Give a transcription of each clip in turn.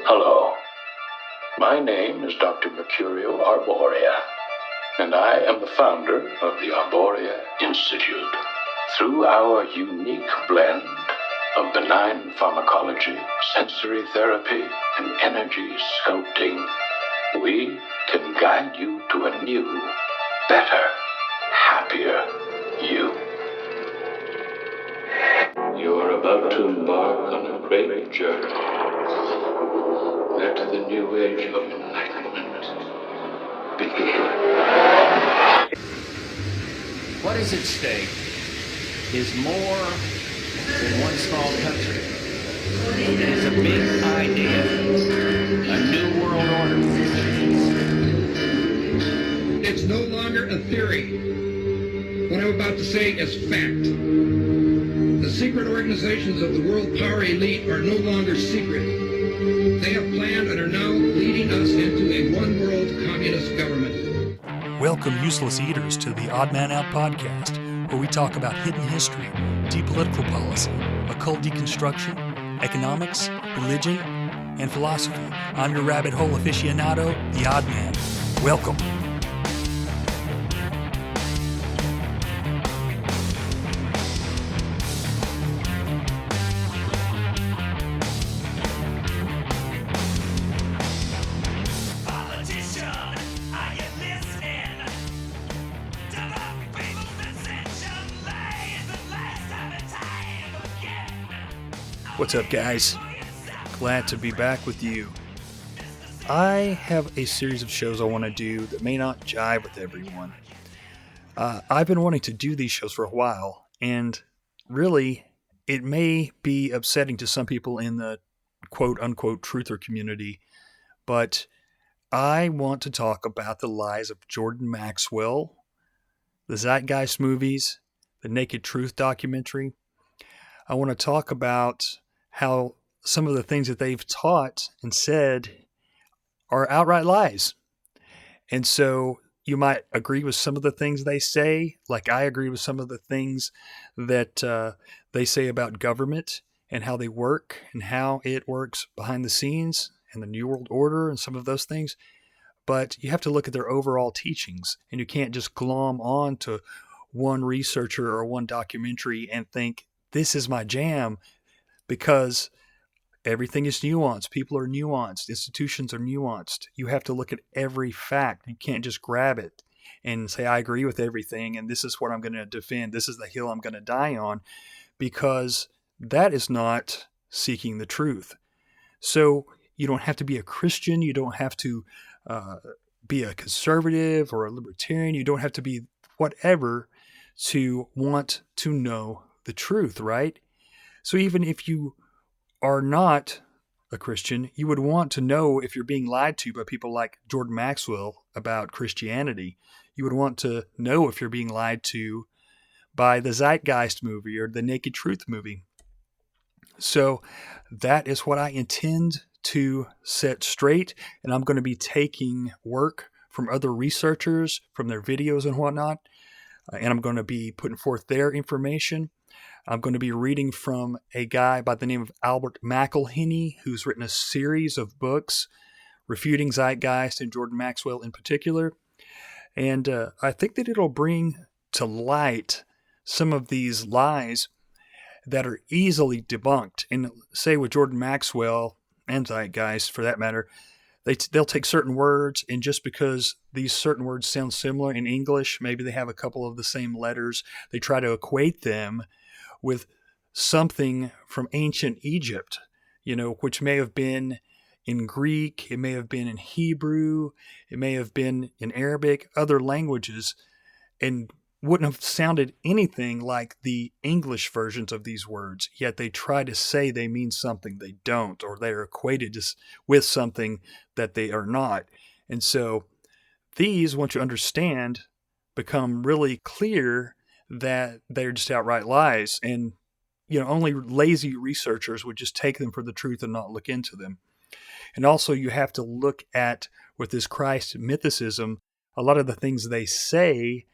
Hello. My name is Dr. Mercurio Arborea, and I am the founder of the Arborea Institute. Through our unique blend of benign pharmacology, sensory therapy, and energy sculpting, we can guide you to a new, better, happier you. You are about to embark on a great journey. Let the new age of enlightenment begin. What is at stake is more than one small country. It is a big idea, a new world order. It's no longer a theory. What I'm about to say is fact. The secret organizations of the world power elite are no longer secret. They have planned and are now leading us into a one-world communist government. Welcome, useless eaters, to the Odd Man Out podcast, where we talk about hidden history, deep political policy, occult deconstruction, economics, religion, and philosophy. I'm your rabbit hole aficionado, the Odd Man. Welcome. What's up, guys? Glad to be back with you. I have a series of shows I want to do that may not jive with everyone. I've been wanting to do these shows for a while, and really, it may be upsetting to some people in the quote-unquote truther community, but I want to talk about the lies of Jordan Maxwell, the Zeitgeist movies, the Naked Truth documentary. I want to talk about how some of the things that they've taught and said are outright lies. And so you might agree with some of the things they say, like I agree with some of the things that they say about government and how they work and how it works behind the scenes and the New World Order and some of those things. But you have to look at their overall teachings, and you can't just glom on to one researcher or one documentary and think, this is my jam, because everything is nuanced. People are nuanced. Institutions are nuanced. You have to look at every fact. You can't just grab it and say, I agree with everything, and this is what I'm going to defend. This is the hill I'm going to die on, because that is not seeking the truth. So you don't have to be a Christian. You don't have to be a conservative or a libertarian. You don't have to be whatever to want to know the truth, right? So even if you are not a Christian, you would want to know if you're being lied to by people like Jordan Maxwell about Christianity. You would want to know if you're being lied to by the Zeitgeist movie or the Naked Truth movie. So that is what I intend to set straight, and I'm going to be taking work from other researchers, from their videos and whatnot, and I'm going to be putting forth their information. I'm going to be reading from a guy by the name of Albert McElhinney, who's written a series of books refuting Zeitgeist and Jordan Maxwell in particular. And I think that it'll bring to light some of these lies that are easily debunked. And say with Jordan Maxwell and Zeitgeist, for that matter, they'll take certain words, and just because these certain words sound similar in English, maybe they have a couple of the same letters, they try to equate them with something from ancient Egypt, which may have been in Greek, it may have been in Hebrew, it may have been in Arabic, other languages, and wouldn't have sounded anything like the English versions of these words, yet they try to say they mean something they don't, or they're equated with something that they are not. And so these, once you understand, become really clear that they're just outright lies, and only lazy researchers would just take them for the truth and not look into them. And also you have to look at, with this Christ mythicism, a lot of the things they say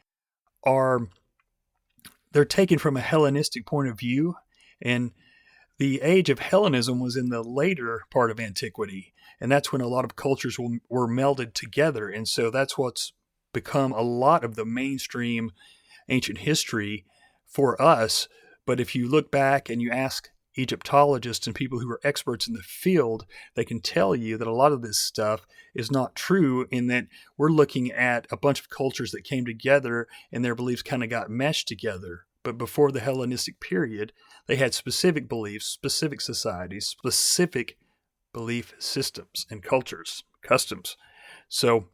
they're taken from a Hellenistic point of view, and the age of Hellenism was in the later part of antiquity, and that's when a lot of cultures were melded together. And so that's what's become a lot of the mainstream ancient history for us. But if you look back and you ask Egyptologists and people who are experts in the field, they can tell you that a lot of this stuff is not true, in that we're looking at a bunch of cultures that came together and their beliefs kind of got meshed together. But before the Hellenistic period, they had specific beliefs, specific societies, specific belief systems and cultures, customs. So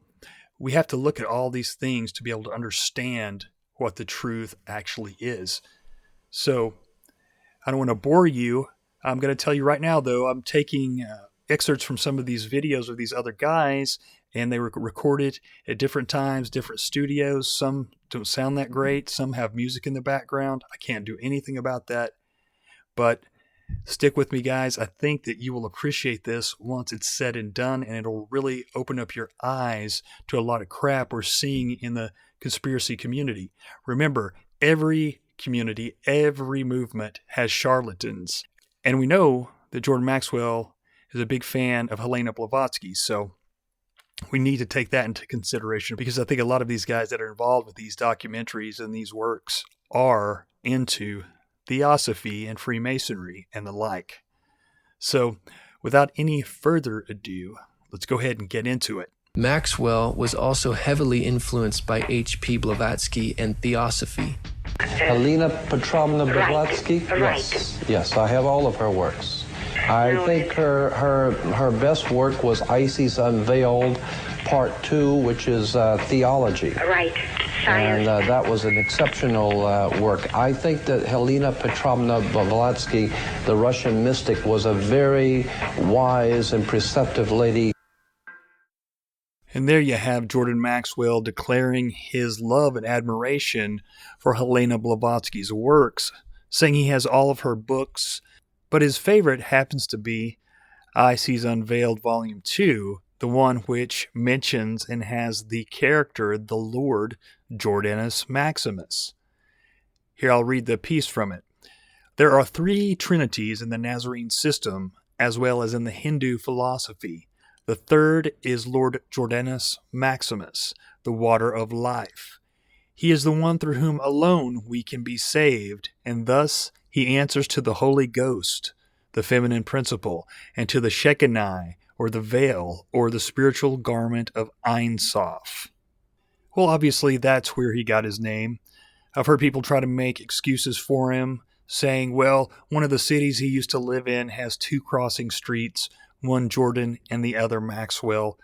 we have to look at all these things to be able to understand what the truth actually is. So I don't want to bore you. I'm going to tell you right now, though, I'm taking excerpts from some of these videos of these other guys, and they were recorded at different times, different studios. Some don't sound that great. Some have music in the background. I can't do anything about that. But stick with me, guys. I think that you will appreciate this once it's said and done, and it'll really open up your eyes to a lot of crap we're seeing in the conspiracy community. Remember, every community, every movement has charlatans. And we know that Jordan Maxwell is a big fan of Helena Blavatsky, so we need to take that into consideration, because I think a lot of these guys that are involved with these documentaries and these works are into Theosophy and Freemasonry and the like. So without any further ado, let's go ahead and get into it. Maxwell was also heavily influenced by H.P. Blavatsky and Theosophy. Helena Petrovna Blavatsky? Right. Yes, I have all of her works. I think her best work was Isis Unveiled, Part 2, which is theology. Right. And that was an exceptional work. I think that Helena Petrovna Blavatsky, the Russian mystic, was a very wise and perceptive lady. And there you have Jordan Maxwell declaring his love and admiration for Helena Blavatsky's works, saying he has all of her books, but his favorite happens to be Isis Unveiled Volume 2, the one which mentions and has the character, the Lord Jordanus Maximus. Here, I'll read the piece from it. There are 3 trinities in the Nazarene system, as well as in the Hindu philosophy. The third is Lord Jordanus Maximus, the water of life. He is the one through whom alone we can be saved, and thus he answers to the Holy Ghost, the feminine principle, and to the Shekinah, or the veil, or the spiritual garment of Ein Sof. Well, obviously that's where he got his name. I've heard people try to make excuses for him, saying, well, one of the cities he used to live in has 2 crossing streets, one Jordan and the other Maxwell.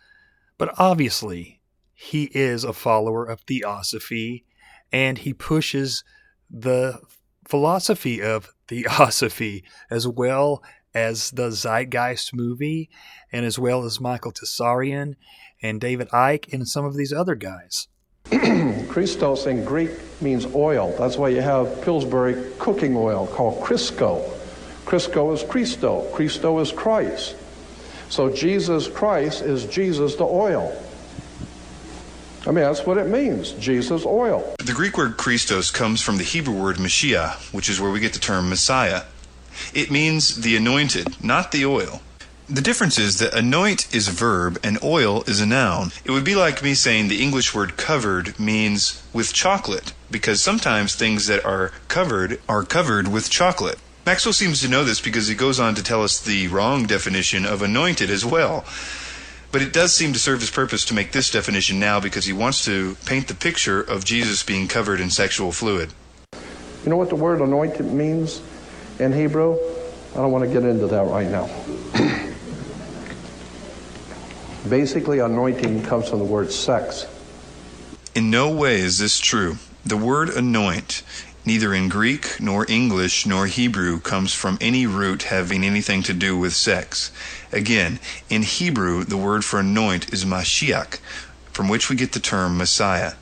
But obviously, he is a follower of Theosophy, and he pushes the philosophy of Theosophy, as well as the Zeitgeist movie, and as well as Michael Tessarian and David Icke and some of these other guys. Christos in Greek means oil. That's why you have Pillsbury cooking oil called Crisco. Crisco is Christo. Christo is Christ. So Jesus Christ is Jesus the oil. I mean, that's what it means, Jesus oil. The Greek word Christos comes from the Hebrew word Mashiach, which is where we get the term Messiah. It means the anointed, not the oil. The difference is that anoint is a verb and oil is a noun. It would be like me saying the English word covered means with chocolate, because sometimes things that are covered with chocolate. Maxwell seems to know this because he goes on to tell us the wrong definition of anointed as well. But it does seem to serve his purpose to make this definition now, because he wants to paint the picture of Jesus being covered in sexual fluid. You know what the word anointed means in Hebrew? I don't want to get into that right now. Basically, anointing comes from the word sex. In no way is this true. The word anoint, neither in Greek nor English nor Hebrew, comes from any root having anything to do with sex. Again, in Hebrew, the word for anoint is Mashiach, from which we get the term Messiah.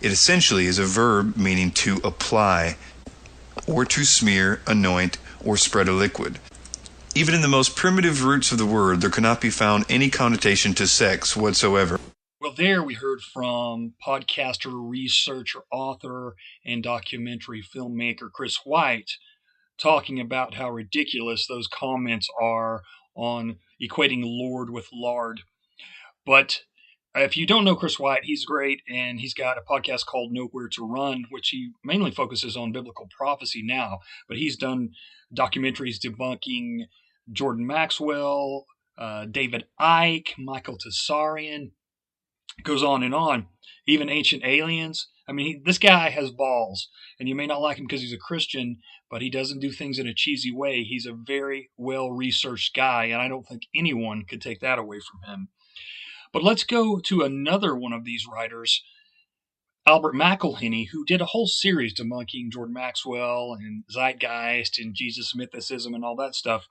It essentially is a verb meaning to apply, or to smear, anoint, or spread a liquid. Even in the most primitive roots of the word, there cannot be found any connotation to sex whatsoever. Well, there we heard from podcaster, researcher, author, and documentary filmmaker Chris White, talking about how ridiculous those comments are on equating Lord with lard. But if you don't know Chris White, he's great, and he's got a podcast called Nowhere to Run, which he mainly focuses on biblical prophecy now. But he's done documentaries debunking Jordan Maxwell, David Icke, Michael Tessarian, goes on and on, even Ancient Aliens. I mean, this guy has balls, and you may not like him because he's a Christian, but he doesn't do things in a cheesy way. He's a very well-researched guy, and I don't think anyone could take that away from him. But let's go to another one of these writers, Albert McElhenney, who did a whole series debunking Jordan Maxwell and Zeitgeist and Jesus mythicism and all that stuff.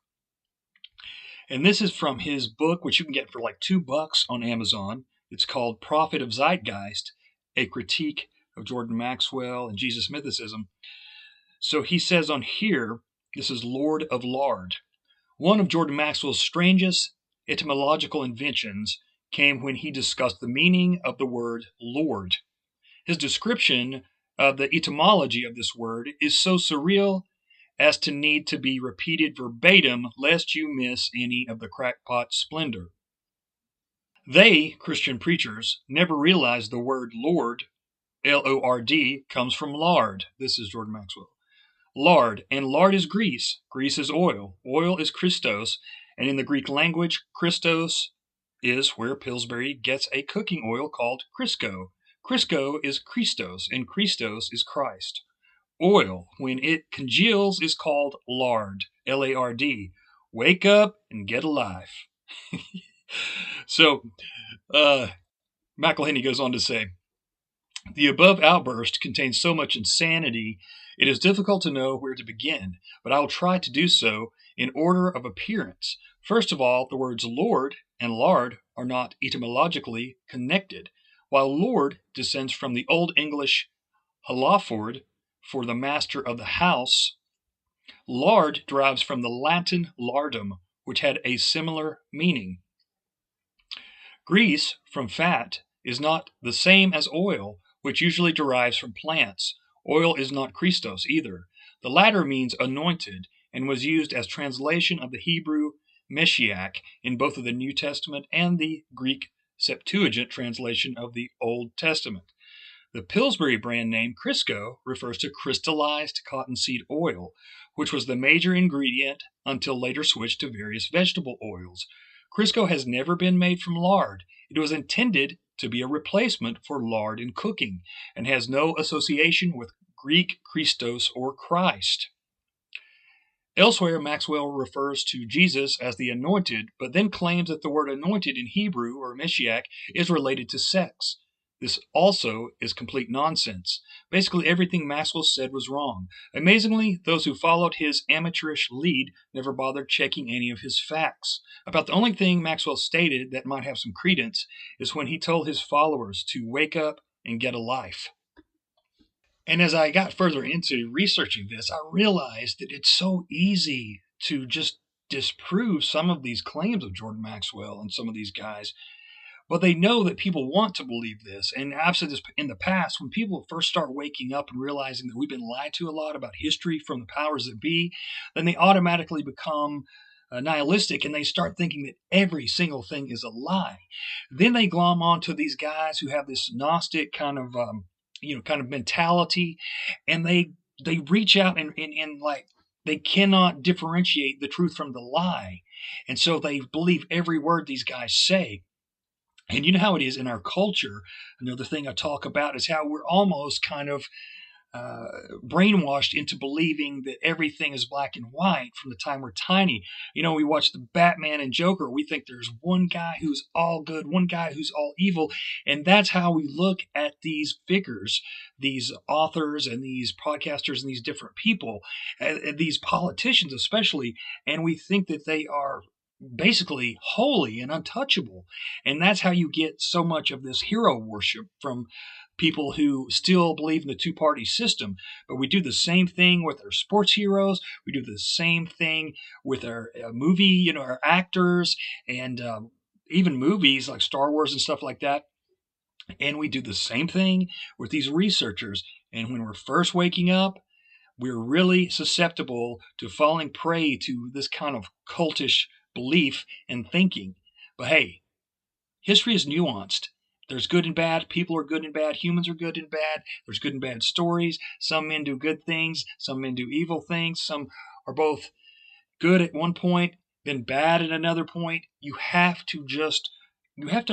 And this is from his book, which you can get for like $2 on Amazon. It's called Prophet of Zeitgeist, a critique of Jordan Maxwell and Jesus mythicism. So he says on here, this is Lord of Lard. One of Jordan Maxwell's strangest etymological inventions came when he discussed the meaning of the word Lord. His description of the etymology of this word is so surreal as to need to be repeated verbatim lest you miss any of the crackpot splendor. They, Christian preachers, never realized the word Lord, L-O-R-D, comes from lard. This is Jordan Maxwell. Lard, and lard is grease. Grease is oil. Oil is Christos, and in the Greek language, Christos is where Pillsbury gets a cooking oil called Crisco. Crisco is Christos, and Christos is Christ. Oil, when it congeals, is called lard, L-A-R-D. Wake up and get a life. So, McElhenney goes on to say, the above outburst contains so much insanity, it is difficult to know where to begin, but I will try to do so in order of appearance. First of all, the words Lord and lard are not etymologically connected. While Lord descends from the Old English halaford, for the master of the house, lard derives from the Latin lardum, which had a similar meaning. Grease, from fat, is not the same as oil, which usually derives from plants. Oil is not Christos either. The latter means anointed, and was used as translation of the Hebrew Meshiach in both of the New Testament and the Greek Septuagint translation of the Old Testament. The Pillsbury brand name Crisco refers to crystallized cottonseed oil, which was the major ingredient until later switched to various vegetable oils. Crisco has never been made from lard. It was intended to be a replacement for lard in cooking and has no association with Greek Christos or Christ. Elsewhere, Maxwell refers to Jesus as the anointed, but then claims that the word anointed in Hebrew, or Meshiach, is related to sex. This also is complete nonsense. Basically, everything Maxwell said was wrong. Amazingly, those who followed his amateurish lead never bothered checking any of his facts. About the only thing Maxwell stated that might have some credence is when he told his followers to wake up and get a life. And as I got further into researching this, I realized that it's so easy to just disprove some of these claims of Jordan Maxwell and some of these guys. But they know that people want to believe this. And I've said this in the past, when people first start waking up and realizing that we've been lied to a lot about history from the powers that be, then they automatically become nihilistic and they start thinking that every single thing is a lie. Then they glom onto these guys who have this Gnostic kind of mentality, and they reach out and like they cannot differentiate the truth from the lie. And so they believe every word these guys say. And you know how it is in our culture. Another thing I talk about is how we're almost kind of brainwashed into believing that everything is black and white from the time we're tiny. You know, we watch the Batman and Joker. We think there's one guy who's all good, one guy who's all evil. And that's how we look at these figures, these authors and these podcasters and these different people, and these politicians especially. And we think that they are basically holy and untouchable. And that's how you get so much of this hero worship from people who still believe in the two-party system. But we do the same thing with our sports heroes. We do the same thing with our movie, our actors, and even movies like Star Wars and stuff like that. And we do the same thing with these researchers. And when we're first waking up, we're really susceptible to falling prey to this kind of cultish belief and thinking. But hey, history is nuanced. There's good and bad. People are good and bad. Humans are good and bad. There's good and bad stories. Some men do good things. Some men do evil things. Some are both good at one point, then bad at another point. You have to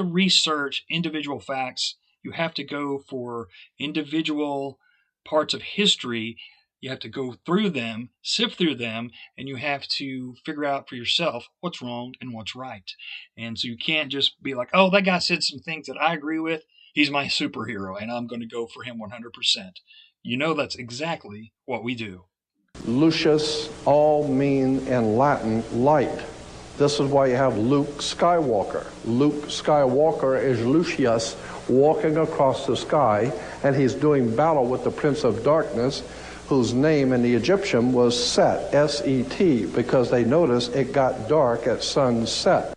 research individual facts. You have to go for individual parts of history. You have to go through them, sift through them, and you have to figure out for yourself what's wrong and what's right. And so you can't just be like, oh, that guy said some things that I agree with. He's my superhero, and I'm going to go for him 100%. You know that's exactly what we do. Lucius all mean in Latin light. This is why you have Luke Skywalker. Luke Skywalker is Lucius walking across the sky, and he's doing battle with the Prince of Darkness, whose name in the Egyptian was Set, S-E-T, because they noticed it got dark at sunset.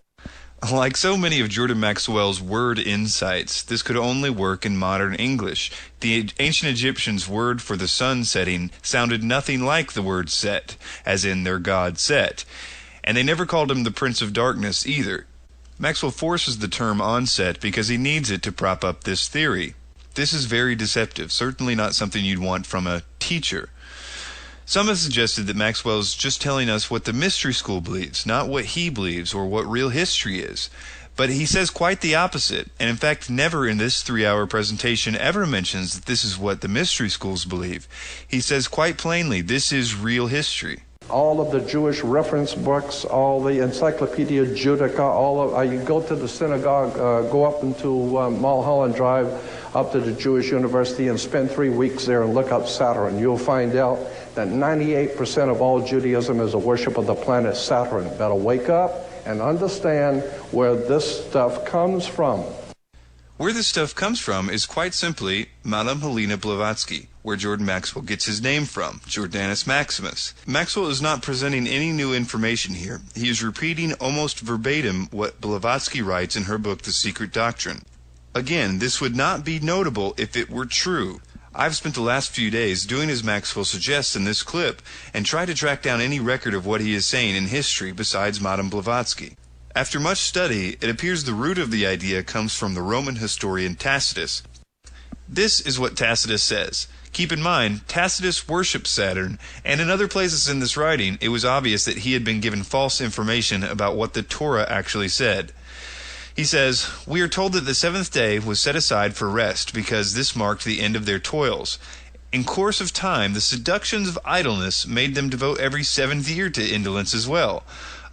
Like so many of Jordan Maxwell's word insights, this could only work in modern English. The ancient Egyptians' word for the sun setting sounded nothing like the word Set, as in their god Set. And they never called him the Prince of Darkness either. Maxwell forces the term on Set because he needs it to prop up this theory. This is very deceptive, certainly not something you'd want from a teacher. Some have suggested that Maxwell is just telling us what the mystery school believes, not what he believes or what real history is. But he says quite the opposite, and in fact never in this 3-hour presentation ever mentions that this is what the mystery schools believe. He says quite plainly, this is real history. All of the Jewish reference books, all the Encyclopedia Judaica, you go to the synagogue, go up into Mulholland Drive, up to the Jewish University and spend 3 weeks there and look up Saturn. You'll find out that 98% of all Judaism is a worship of the planet Saturn. Better wake up and understand where this stuff comes from. Where this stuff comes from is quite simply Madame Helena Blavatsky, where Jordan Maxwell gets his name from, Jordanus Maximus. Maxwell is not presenting any new information here. He is repeating almost verbatim what Blavatsky writes in her book The Secret Doctrine. Again, this would not be notable if it were true. I've spent the last few days doing as Maxwell suggests in this clip and tried to track down any record of what he is saying in history besides Madame Blavatsky. After much study, it appears the root of the idea comes from the Roman historian Tacitus. This is what Tacitus says. Keep in mind, Tacitus worshipped Saturn, and in other places in this writing, it was obvious that he had been given false information about what the Torah actually said. He says, "We are told that the seventh day was set aside for rest because this marked the end of their toils. In course of time, the seductions of idleness made them devote every seventh year to indolence as well.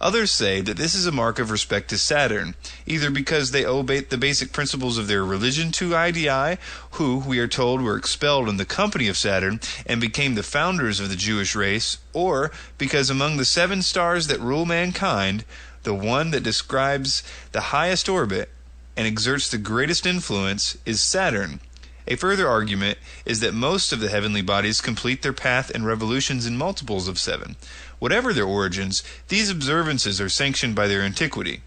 Others say that this is a mark of respect to Saturn, either because they obeyed the basic principles of their religion to Idii, who, we are told, were expelled in the company of Saturn and became the founders of the Jewish race, or because among the 7 stars that rule mankind, the one that describes the highest orbit and exerts the greatest influence is Saturn. A further argument is that most of the heavenly bodies complete their path and revolutions in multiples of 7. Whatever their origins, these observances are sanctioned by their antiquity.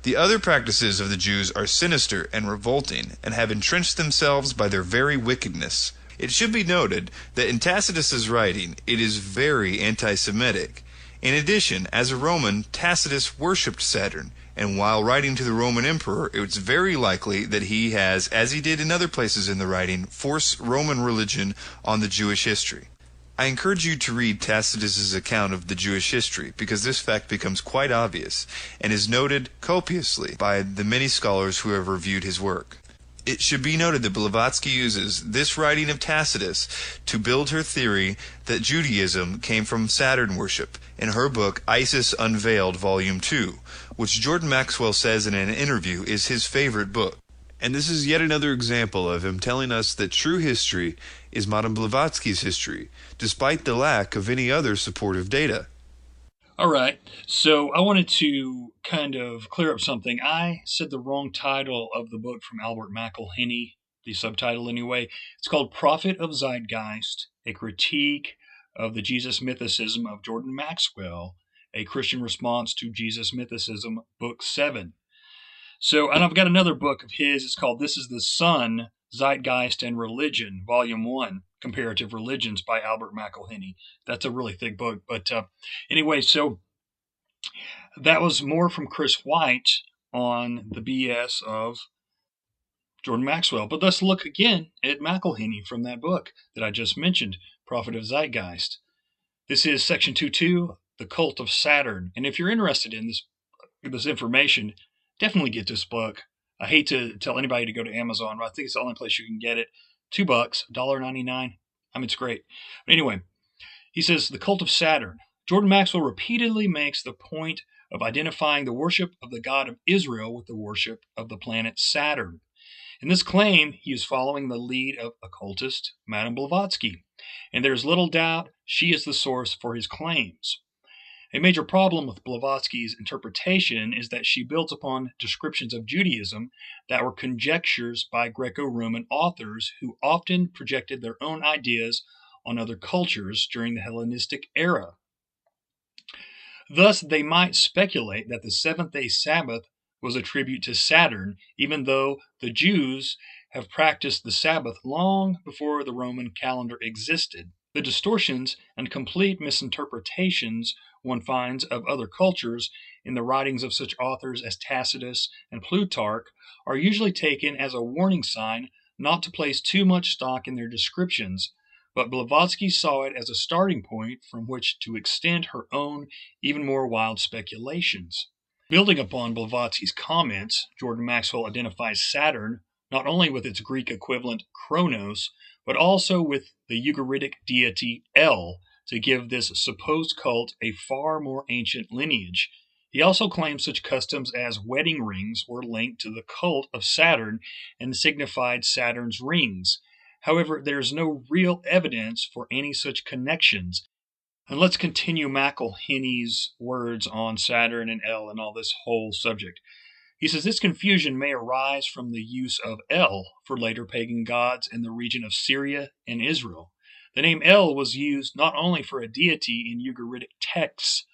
The other practices of the Jews are sinister and revolting, and have entrenched themselves by their very wickedness." It should be noted that in Tacitus's writing, it is very anti-Semitic. In addition, as a Roman, Tacitus worshipped Saturn, and while writing to the Roman emperor, it's very likely that he has, as he did in other places in the writing, forced Roman religion on the Jewish history. I encourage you to read Tacitus's account of the Jewish history, because this fact becomes quite obvious, and is noted copiously by the many scholars who have reviewed his work. It should be noted that Blavatsky uses this writing of Tacitus to build her theory that Judaism came from Saturn worship in her book Isis Unveiled Volume 2, which Jordan Maxwell says in an interview is his favorite book. And this is yet another example of him telling us that true history is Madame Blavatsky's history, despite the lack of any other supportive data. All right, so I wanted to kind of clear up something. I said the wrong title of the book from Albert McElhenney, the subtitle anyway. It's called Prophet of Zeitgeist, a critique of the Jesus mythicism of Jordan Maxwell, a Christian response to Jesus mythicism, book 7. So, and I've got another book of his. It's called This is the Sun Zeitgeist and Religion, Volume 1, Comparative Religions by Albert McElhinney. That's a really thick book. But anyway, so that was more from Chris White on the BS of Jordan Maxwell. But let's look again at McElhinney from that book that I just mentioned, Prophet of Zeitgeist. This is Section 2.2, The Cult of Saturn. And if you're interested in this information, definitely get this book. I hate to tell anybody to go to Amazon, but I think it's the only place you can get it. $2, $1.99. I mean, it's great. But anyway, he says, The Cult of Saturn. Jordan Maxwell repeatedly makes the point of identifying the worship of the God of Israel with the worship of the planet Saturn. In this claim, he is following the lead of occultist Madame Blavatsky, and there is little doubt she is the source for his claims. A major problem with Blavatsky's interpretation is that she builds upon descriptions of Judaism that were conjectures by Greco-Roman authors who often projected their own ideas on other cultures during the Hellenistic era. Thus, they might speculate that the seventh-day Sabbath was a tribute to Saturn, even though the Jews have practiced the Sabbath long before the Roman calendar existed. The distortions and complete misinterpretations one finds of other cultures in the writings of such authors as Tacitus and Plutarch are usually taken as a warning sign not to place too much stock in their descriptions, but Blavatsky saw it as a starting point from which to extend her own, even more wild speculations. Building upon Blavatsky's comments, Jordan Maxwell identifies Saturn not only with its Greek equivalent Kronos, but also with the Ugaritic deity El, to give this supposed cult a far more ancient lineage. He also claims such customs as wedding rings were linked to the cult of Saturn and signified Saturn's rings. However, there is no real evidence for any such connections. And let's continue McElhinney's words on Saturn and El and all this whole subject. He says this confusion may arise from the use of El for later pagan gods in the region of Syria and Israel. The name El was used not only for a deity in Ugaritic texts,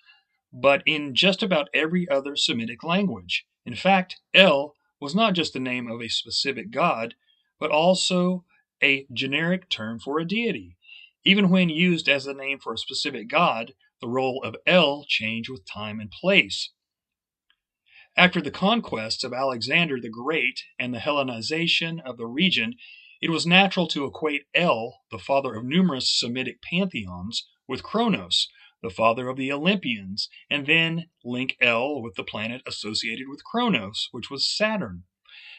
but in just about every other Semitic language. In fact, El was not just the name of a specific god, but also a generic term for a deity. Even when used as the name for a specific god, the role of El changed with time and place. After the conquests of Alexander the Great and the Hellenization of the region, it was natural to equate El, the father of numerous Semitic pantheons, with Kronos, the father of the Olympians, and then link El with the planet associated with Kronos, which was Saturn.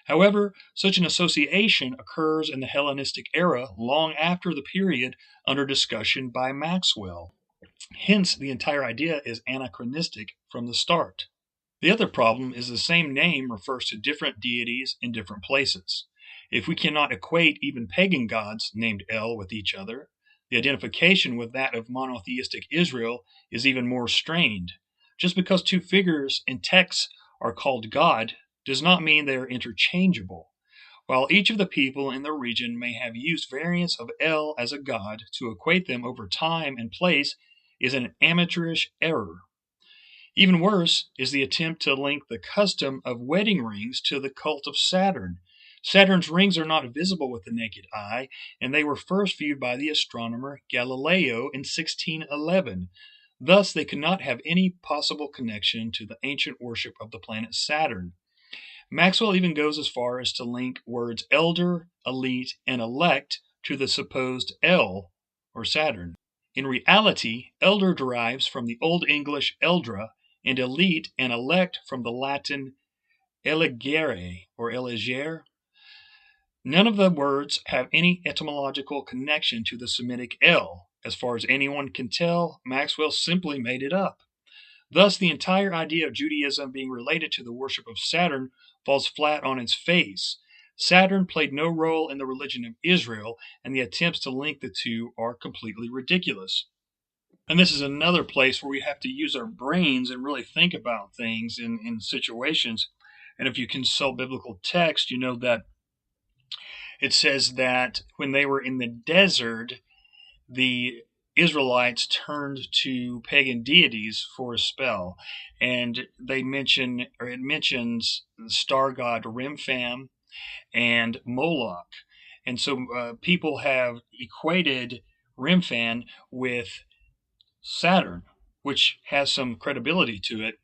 However, such an association occurs in the Hellenistic era long after the period under discussion by Maxwell. Hence, the entire idea is anachronistic from the start. The other problem is the same name refers to different deities in different places. If we cannot equate even pagan gods named El with each other, the identification with that of monotheistic Israel is even more strained. Just because two figures in texts are called God does not mean they are interchangeable. While each of the people in the region may have used variants of El as a god, to equate them over time and place is an amateurish error. Even worse is the attempt to link the custom of wedding rings to the cult of Saturn. Saturn's rings are not visible with the naked eye, and they were first viewed by the astronomer Galileo in 1611. Thus, they could not have any possible connection to the ancient worship of the planet Saturn. Maxwell even goes as far as to link words elder, elite, and elect to the supposed El, or Saturn. In reality, elder derives from the Old English eldra, and elite and elect from the Latin elegere, or elegere. None of the words have any etymological connection to the Semitic El. As far as anyone can tell, Maxwell simply made it up. Thus, the entire idea of Judaism being related to the worship of Saturn falls flat on its face. Saturn played no role in the religion of Israel, and the attempts to link the two are completely ridiculous. And this is another place where we have to use our brains and really think about things in situations. And if you consult biblical text, you know that it says that when they were in the desert, the Israelites turned to pagan deities for a spell. And it mentions the star god Remphan and Moloch. And so people have equated Remphan with Saturn, which has some credibility to it.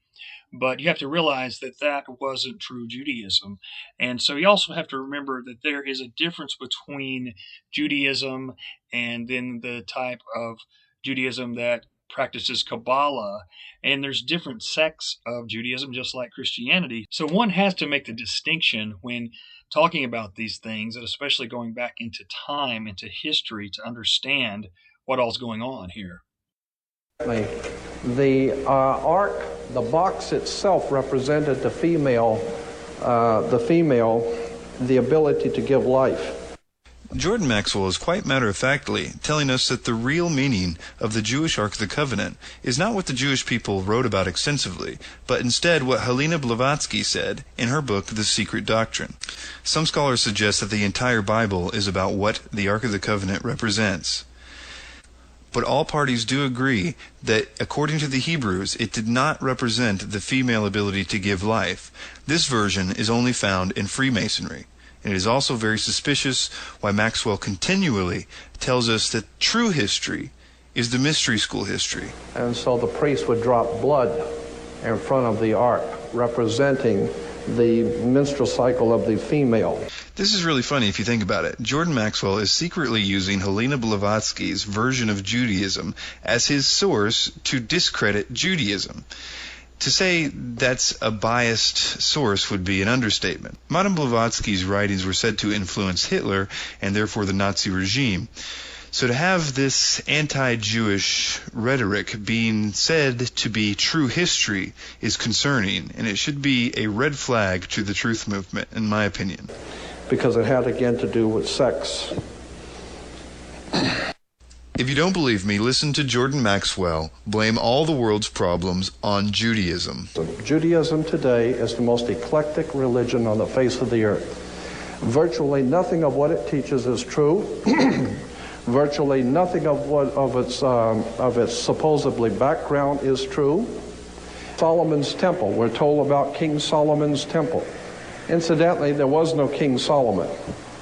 But you have to realize that that wasn't true Judaism. And so you also have to remember that there is a difference between Judaism and then the type of Judaism that practices Kabbalah. And there's different sects of Judaism, just like Christianity. So one has to make the distinction when talking about these things, and especially going back into time, into history, to understand what all's going on here. The ark, the box itself represented the female, the ability to give life. Jordan Maxwell is quite matter-of-factly telling us that the real meaning of the Jewish Ark of the Covenant is not what the Jewish people wrote about extensively, but instead what Helena Blavatsky said in her book, The Secret Doctrine. Some scholars suggest that the entire Bible is about what the Ark of the Covenant represents. But all parties do agree that, according to the Hebrews, it did not represent the female ability to give life. This version is only found in Freemasonry. And it is also very suspicious why Maxwell continually tells us that true history is the mystery school history. And so the priest would drop blood in front of the ark, representing the menstrual cycle of the female. This is really funny if you think about it. Jordan Maxwell is secretly using Helena Blavatsky's version of Judaism as his source to discredit Judaism. To say that's a biased source would be an understatement. Madame Blavatsky's writings were said to influence Hitler and therefore the Nazi regime. So to have this anti-Jewish rhetoric being said to be true history is concerning, and it should be a red flag to the truth movement, in my opinion. Because it had again to do with sex. If you don't believe me, listen to Jordan Maxwell blame all the world's problems on Judaism. Judaism today is the most eclectic religion on the face of the earth. Virtually nothing of what it teaches is true. Virtually nothing of its supposedly background is true. Solomon's temple, we're told about King Solomon's temple. Incidentally, there was no King Solomon.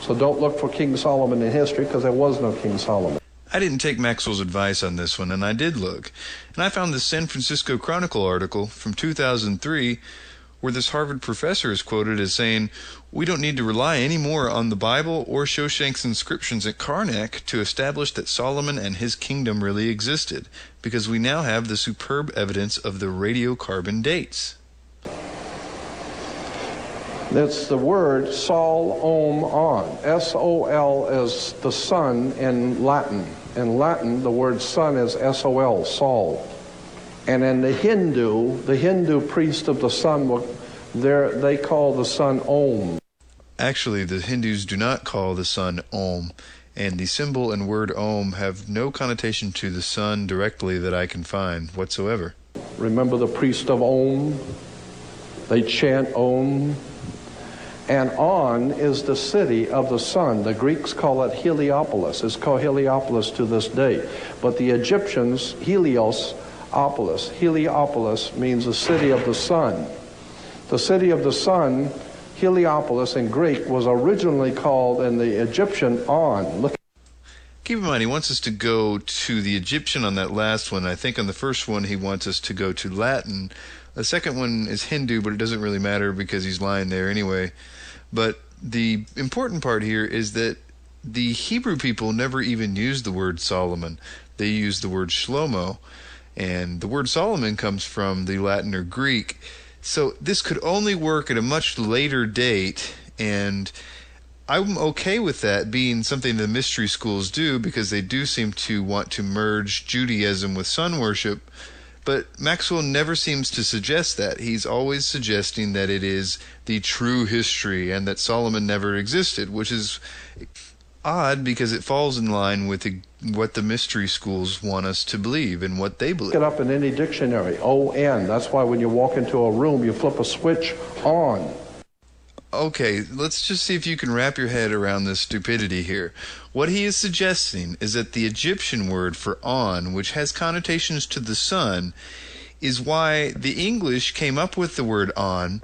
So don't look for King Solomon in history, because there was no King Solomon. I didn't take Maxwell's advice on this one, and I did look. And I found this San Francisco Chronicle article from 2003 where this Harvard professor is quoted as saying, "We don't need to rely any more on the Bible or Shoshank's inscriptions at Karnak to establish that Solomon and his kingdom really existed, because we now have the superb evidence of the radiocarbon dates." It's the word Sol Om On. S-O-L is the sun in Latin. In Latin, the word sun is S-O-L, Sol. And in the Hindu priest of the sun, they call the sun Om. Actually, the Hindus do not call the sun Om, and the symbol and word Om have no connotation to the sun directly that I can find whatsoever. Remember the priest of Om? They chant Om. And On is the city of the sun. The Greeks call it Heliopolis. It's called Heliopolis to this day. But the Egyptians, Heliopolis. Heliopolis means the city of the sun. The city of the sun, Heliopolis in Greek, was originally called in the Egyptian On. Look. Keep in mind, he wants us to go to the Egyptian on that last one. I think on the first one he wants us to go to Latin. The second one is Hindu, but it doesn't really matter because he's lying there anyway. But the important part here is that the Hebrew people never even used the word Solomon. They used the word Shlomo, and the word Solomon comes from the Latin or Greek. So this could only work at a much later date, and I'm okay with that being something the mystery schools do, because they do seem to want to merge Judaism with sun worship. But Maxwell never seems to suggest that. He's always suggesting that it is the true history and that Solomon never existed, which is odd because it falls in line with what the mystery schools want us to believe and what they believe. Look it up in any dictionary, O-N. That's why when you walk into a room, you flip a switch on. Okay, let's just see if you can wrap your head around this stupidity here. What he is suggesting is that the Egyptian word for on, which has connotations to the sun, is why the English came up with the word on,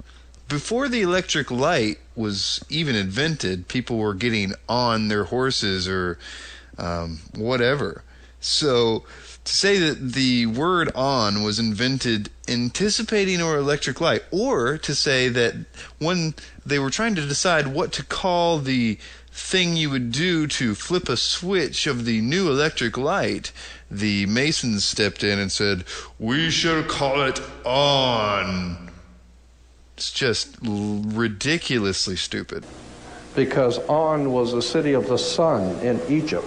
Before the electric light was even invented, people were getting on their horses or whatever. So to say that the word on was invented anticipating our electric light, or to say that when they were trying to decide what to call the thing you would do to flip a switch of the new electric light, the Masons stepped in and said, "We shall call it on." It's just ridiculously stupid. Because On was the city of the sun in Egypt.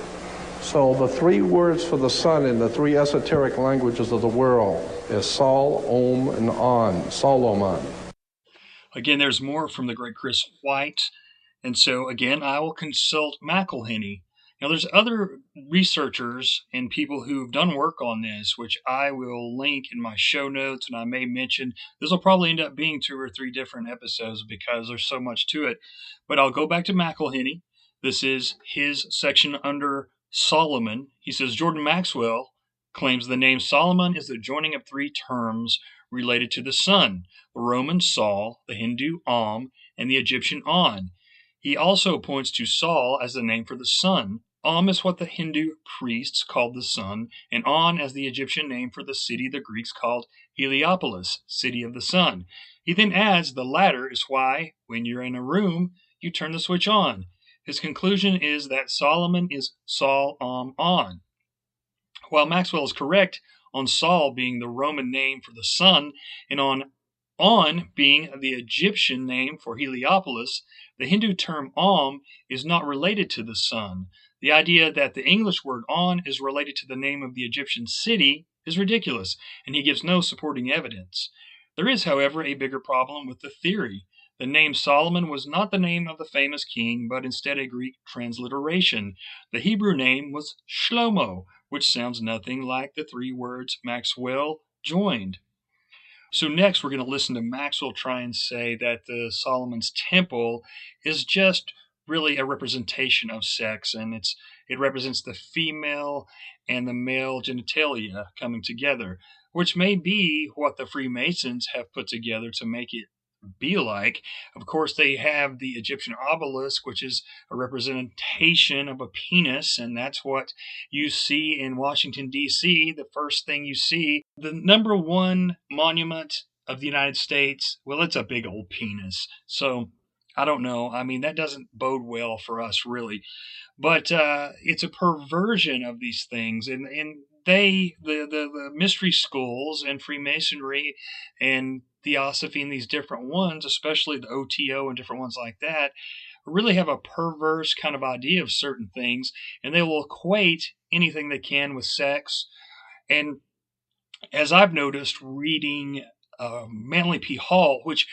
So the three words for the sun in the three esoteric languages of the world is Sol, Om, and On, Solomon. Again, there's more from the great Chris White. And so, again, I will consult McElhenney. Now, there's other researchers and people who've done work on this, which I will link in my show notes, and I may mention. This will probably end up being 2 or 3 different episodes because there's so much to it. But I'll go back to McElhenney. This is his section under Solomon. He says, Jordan Maxwell claims the name Solomon is the joining of 3 terms related to the sun: the Roman Sol, the Hindu Om, and the Egyptian On. He also points to Sol as the name for the sun. Om is what the Hindu priests called the sun, and On as the Egyptian name for the city the Greeks called Heliopolis, city of the sun. He then adds the latter is why, when you're in a room, you turn the switch on. His conclusion is that Solomon is Sol Om On. While Maxwell is correct on Sol being the Roman name for the sun and on being the Egyptian name for Heliopolis, the Hindu term Om is not related to the sun. The idea that the English word On is related to the name of the Egyptian city is ridiculous, and he gives no supporting evidence. There is, however, a bigger problem with the theory. The name Solomon was not the name of the famous king, but instead a Greek transliteration. The Hebrew name was Shlomo, which sounds nothing like the 3 words Maxwell joined. So next, we're going to listen to Maxwell try and say that the Solomon's Temple is just really a representation of sex, and it represents the female and the male genitalia coming together, which may be what the Freemasons have put together to make it be like. Of course, they have the Egyptian obelisk, which is a representation of a penis, and that's what you see in Washington, D.C. The first thing you see, the number 1 monument of the United States, well, it's a big old penis. So, I don't know. I mean, that doesn't bode well for us, really. But it's a perversion of these things, and the mystery schools and Freemasonry and Theosophy and these different ones, especially the OTO and different ones like that, really have a perverse kind of idea of certain things, and they will equate anything they can with sex. And as I've noticed reading Manly P. Hall, which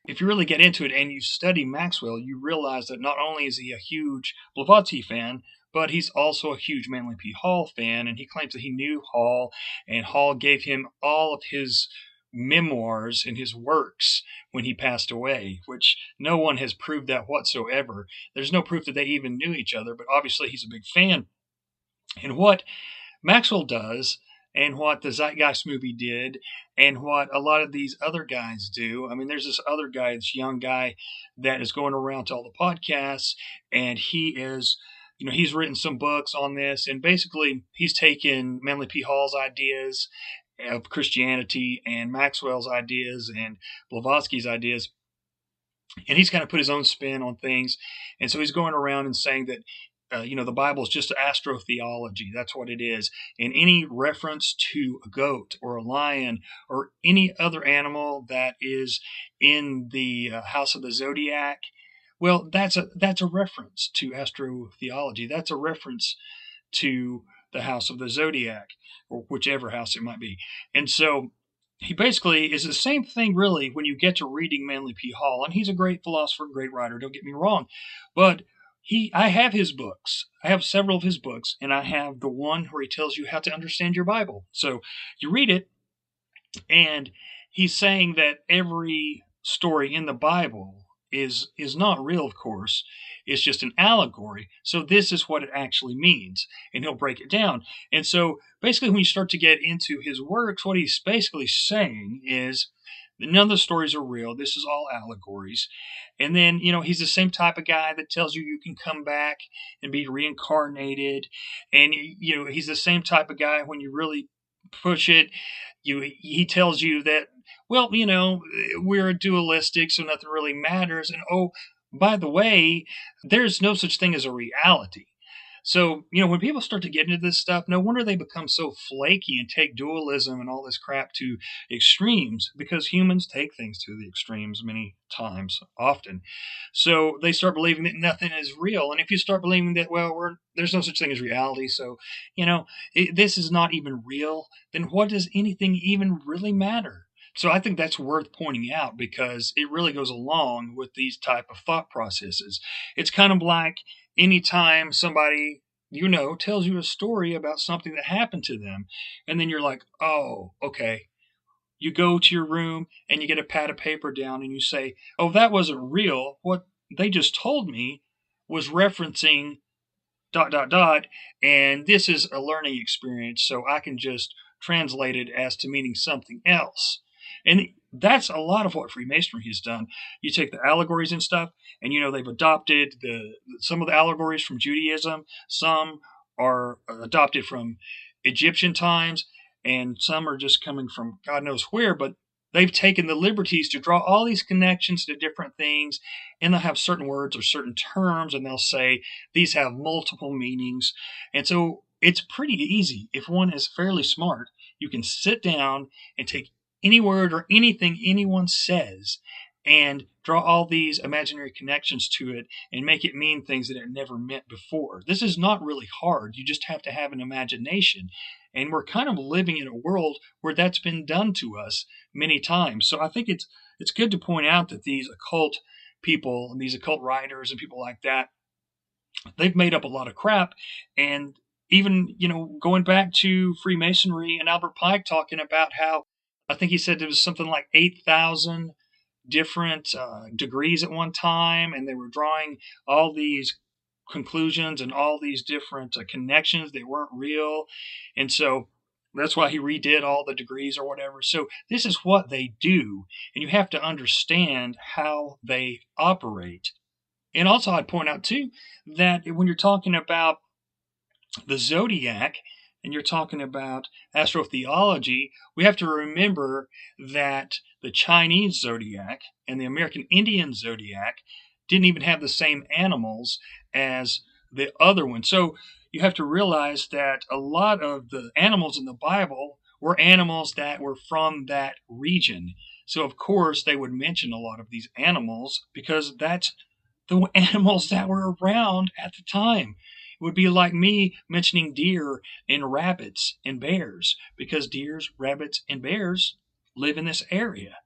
if you really get into it and you study Maxwell, you realize that not only is he a huge Blavatsky fan, but he's also a huge Manly P. Hall fan, and he claims that he knew Hall, and Hall gave him all of his memoirs and his works when he passed away, which no one has proved that whatsoever. There's no proof that they even knew each other, but obviously he's a big fan. And what Maxwell does, and what the Zeitgeist movie did, and what a lot of these other guys do. I mean, there's this other guy, this young guy that is going around to all the podcasts, and he is, he's written some books on this, and basically he's taken Manly P. Hall's ideas of Christianity and Maxwell's ideas and Blavatsky's ideas, and he's kind of put his own spin on things. And so he's going around and saying that the Bible is just astrotheology. That's what it is. And any reference to a goat or a lion or any other animal that is in the house of the zodiac, well, that's a reference to astrotheology. That's a reference to the house of the zodiac, or whichever house it might be. And so he basically is the same thing, really, when you get to reading Manly P. Hall. And he's a great philosopher, great writer, don't get me wrong. But I have his books. I have several of his books, and I have the one where he tells you how to understand your Bible. So you read it, and he's saying that every story in the Bible is not real, of course. It's just an allegory. So this is what it actually means, and he'll break it down. And so basically when you start to get into his works, what he's basically saying is None of the stories are real. This is all allegories. And then, he's the same type of guy that tells you you can come back and be reincarnated. And, he's the same type of guy when you really push it, he tells you that, well, we're dualistic, so nothing really matters. And, oh, by the way, there's no such thing as a reality. So, when people start to get into this stuff, no wonder they become so flaky and take dualism and all this crap to extremes, because humans take things to the extremes many times, often. So they start believing that nothing is real. And if you start believing that, well, there's no such thing as reality, so, this is not even real, then what does anything even really matter? So I think that's worth pointing out, because it really goes along with these type of thought processes. It's kind of like anytime somebody, tells you a story about something that happened to them, and then you're like, oh, okay. You go to your room and you get a pad of paper down and you say, oh, that wasn't real. What they just told me was referencing ... and this is a learning experience, so I can just translate it as to meaning something else. And that's a lot of what Freemasonry has done. You take the allegories and stuff, and they've adopted some of the allegories from Judaism. Some are adopted from Egyptian times, and some are just coming from God knows where. But they've taken the liberties to draw all these connections to different things, and they'll have certain words or certain terms, and they'll say these have multiple meanings. And so it's pretty easy. If one is fairly smart, you can sit down and take any word or anything anyone says and draw all these imaginary connections to it and make it mean things that it never meant before. This is not really hard. You just have to have an imagination. And we're kind of living in a world where that's been done to us many times. So I think it's good to point out that these occult people and these occult writers and people like that, they've made up a lot of crap. And even, going back to Freemasonry and Albert Pike talking about how, I think he said there was something like 8,000 different degrees at one time, and they were drawing all these conclusions and all these different connections that weren't real. And so that's why he redid all the degrees or whatever. So this is what they do, and you have to understand how they operate. And also I'd point out too that when you're talking about the zodiac, and you're talking about astrotheology, we have to remember that the Chinese zodiac and the American Indian zodiac didn't even have the same animals as the other one. So you have to realize that a lot of the animals in the Bible were animals that were from that region. So of course they would mention a lot of these animals because that's the animals that were around at the time. It would be like me mentioning deer and rabbits and bears, because deers, rabbits, and bears live in this area.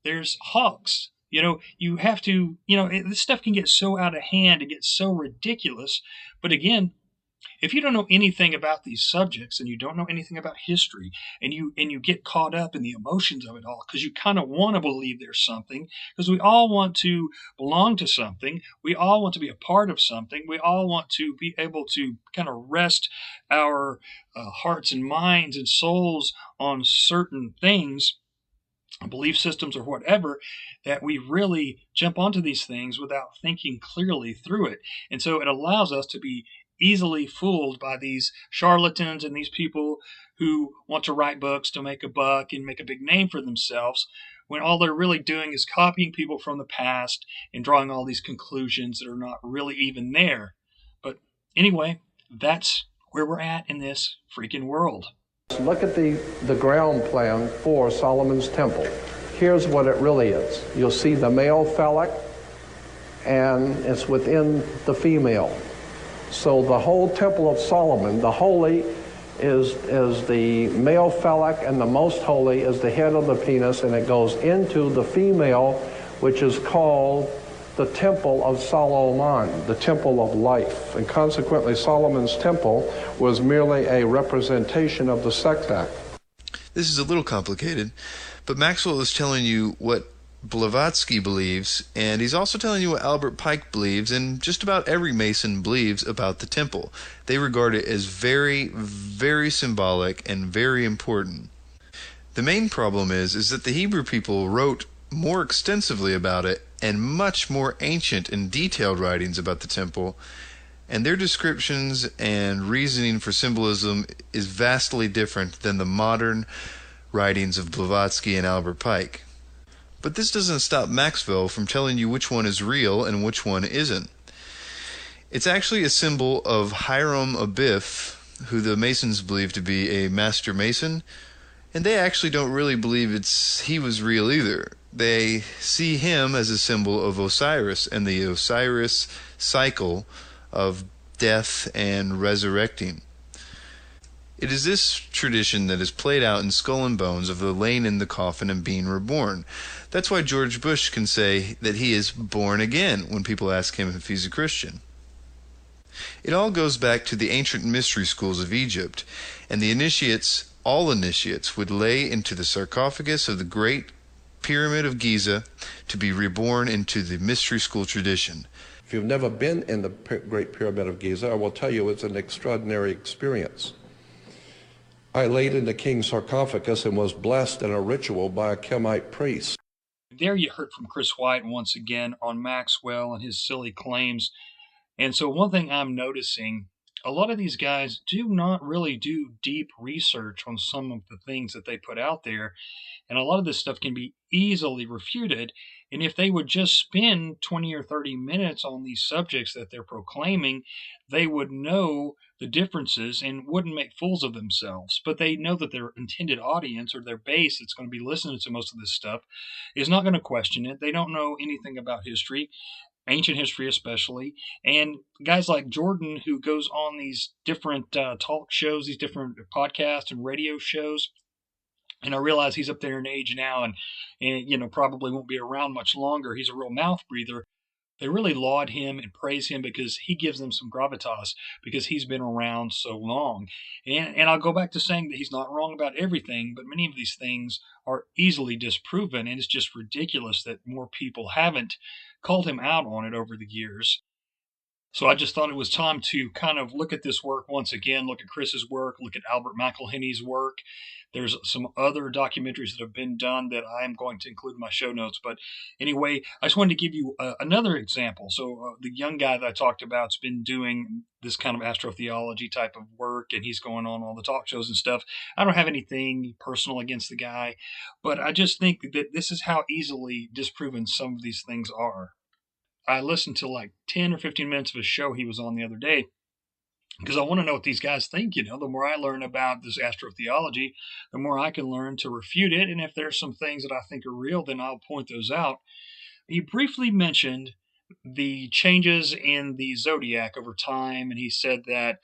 There's hawks. You have to, this stuff can get so out of hand, it gets so ridiculous. But again, if you don't know anything about these subjects and you don't know anything about history, and you get caught up in the emotions of it all because you kind of want to believe there's something, because we all want to belong to something, we all want to be a part of something, we all want to be able to kind of rest our hearts and minds and souls on certain things, belief systems or whatever, that we really jump onto these things without thinking clearly through it. And so it allows us to be easily fooled by these charlatans and these people who want to write books to make a buck and make a big name for themselves, when all they're really doing is copying people from the past and drawing all these conclusions that are not really even there. But anyway, that's where we're at in this freaking world. Look at the ground plan for Solomon's temple. Here's what it really is. You'll see the male phallic, and it's within the female. So the whole temple of Solomon, the holy is the male phallic, and the most holy is the head of the penis, and it goes into the female, which is called the temple of Solomon, the temple of life. And consequently, Solomon's temple was merely a representation of the sex act. This is a little complicated, but Maxwell is telling you what Blavatsky believes, and he's also telling you what Albert Pike believes, and just about every Mason believes about the temple. They regard it as very, very symbolic and very important. The main problem is that the Hebrew people wrote more extensively about it and much more ancient and detailed writings about the temple, and their descriptions and reasoning for symbolism is vastly different than the modern writings of Blavatsky and Albert Pike. But this doesn't stop Maxwell from telling you which one is real and which one isn't. It's actually a symbol of Hiram Abiff, who the Masons believe to be a master Mason, and they actually don't really believe he was real either. They see him as a symbol of Osiris and the Osiris cycle of death and resurrecting. It is this tradition that is played out in Skull and Bones of the laying in the coffin and being reborn. That's why George Bush can say that he is born again when people ask him if he's a Christian. It all goes back to the ancient mystery schools of Egypt, and the initiates, all initiates, would lay into the sarcophagus of the Great Pyramid of Giza to be reborn into the mystery school tradition. If you've never been in the Great Pyramid of Giza, I will tell you it's an extraordinary experience. I laid in the king's sarcophagus and was blessed in a ritual by a Kemite priest. There you heard from Chris White once again on Maxwell and his silly claims. And so one thing I'm noticing, a lot of these guys do not really do deep research on some of the things that they put out there. And a lot of this stuff can be easily refuted. And if they would just spend 20 or 30 minutes on these subjects that they're proclaiming, they would know the differences and wouldn't make fools of themselves. But they know that their intended audience or their base that's going to be listening to most of this stuff is not going to question it. They don't know anything about history, ancient history especially. And guys like Jordan, who goes on these different talk shows, these different podcasts and radio shows, and I realize he's up there in age now and probably won't be around much longer. He's a real mouth breather. They really laud him and praise him because he gives them some gravitas because he's been around so long. And I'll go back to saying that he's not wrong about everything, but many of these things are easily disproven, and it's just ridiculous that more people haven't called him out on it over the years. So I just thought it was time to kind of look at this work once again, look at Chris's work, look at Albert McElhenney's work. There's some other documentaries that have been done that I am going to include in my show notes. But anyway, I just wanted to give you another example. So the young guy that I talked about has been doing this kind of astrotheology type of work, and he's going on all the talk shows and stuff. I don't have anything personal against the guy, but I just think that this is how easily disproven some of these things are. I listened to like 10 or 15 minutes of a show he was on the other day because I want to know what these guys think. The more I learn about this astrotheology, the more I can learn to refute it. And if there's some things that I think are real, then I'll point those out. He briefly mentioned the changes in the zodiac over time, and he said that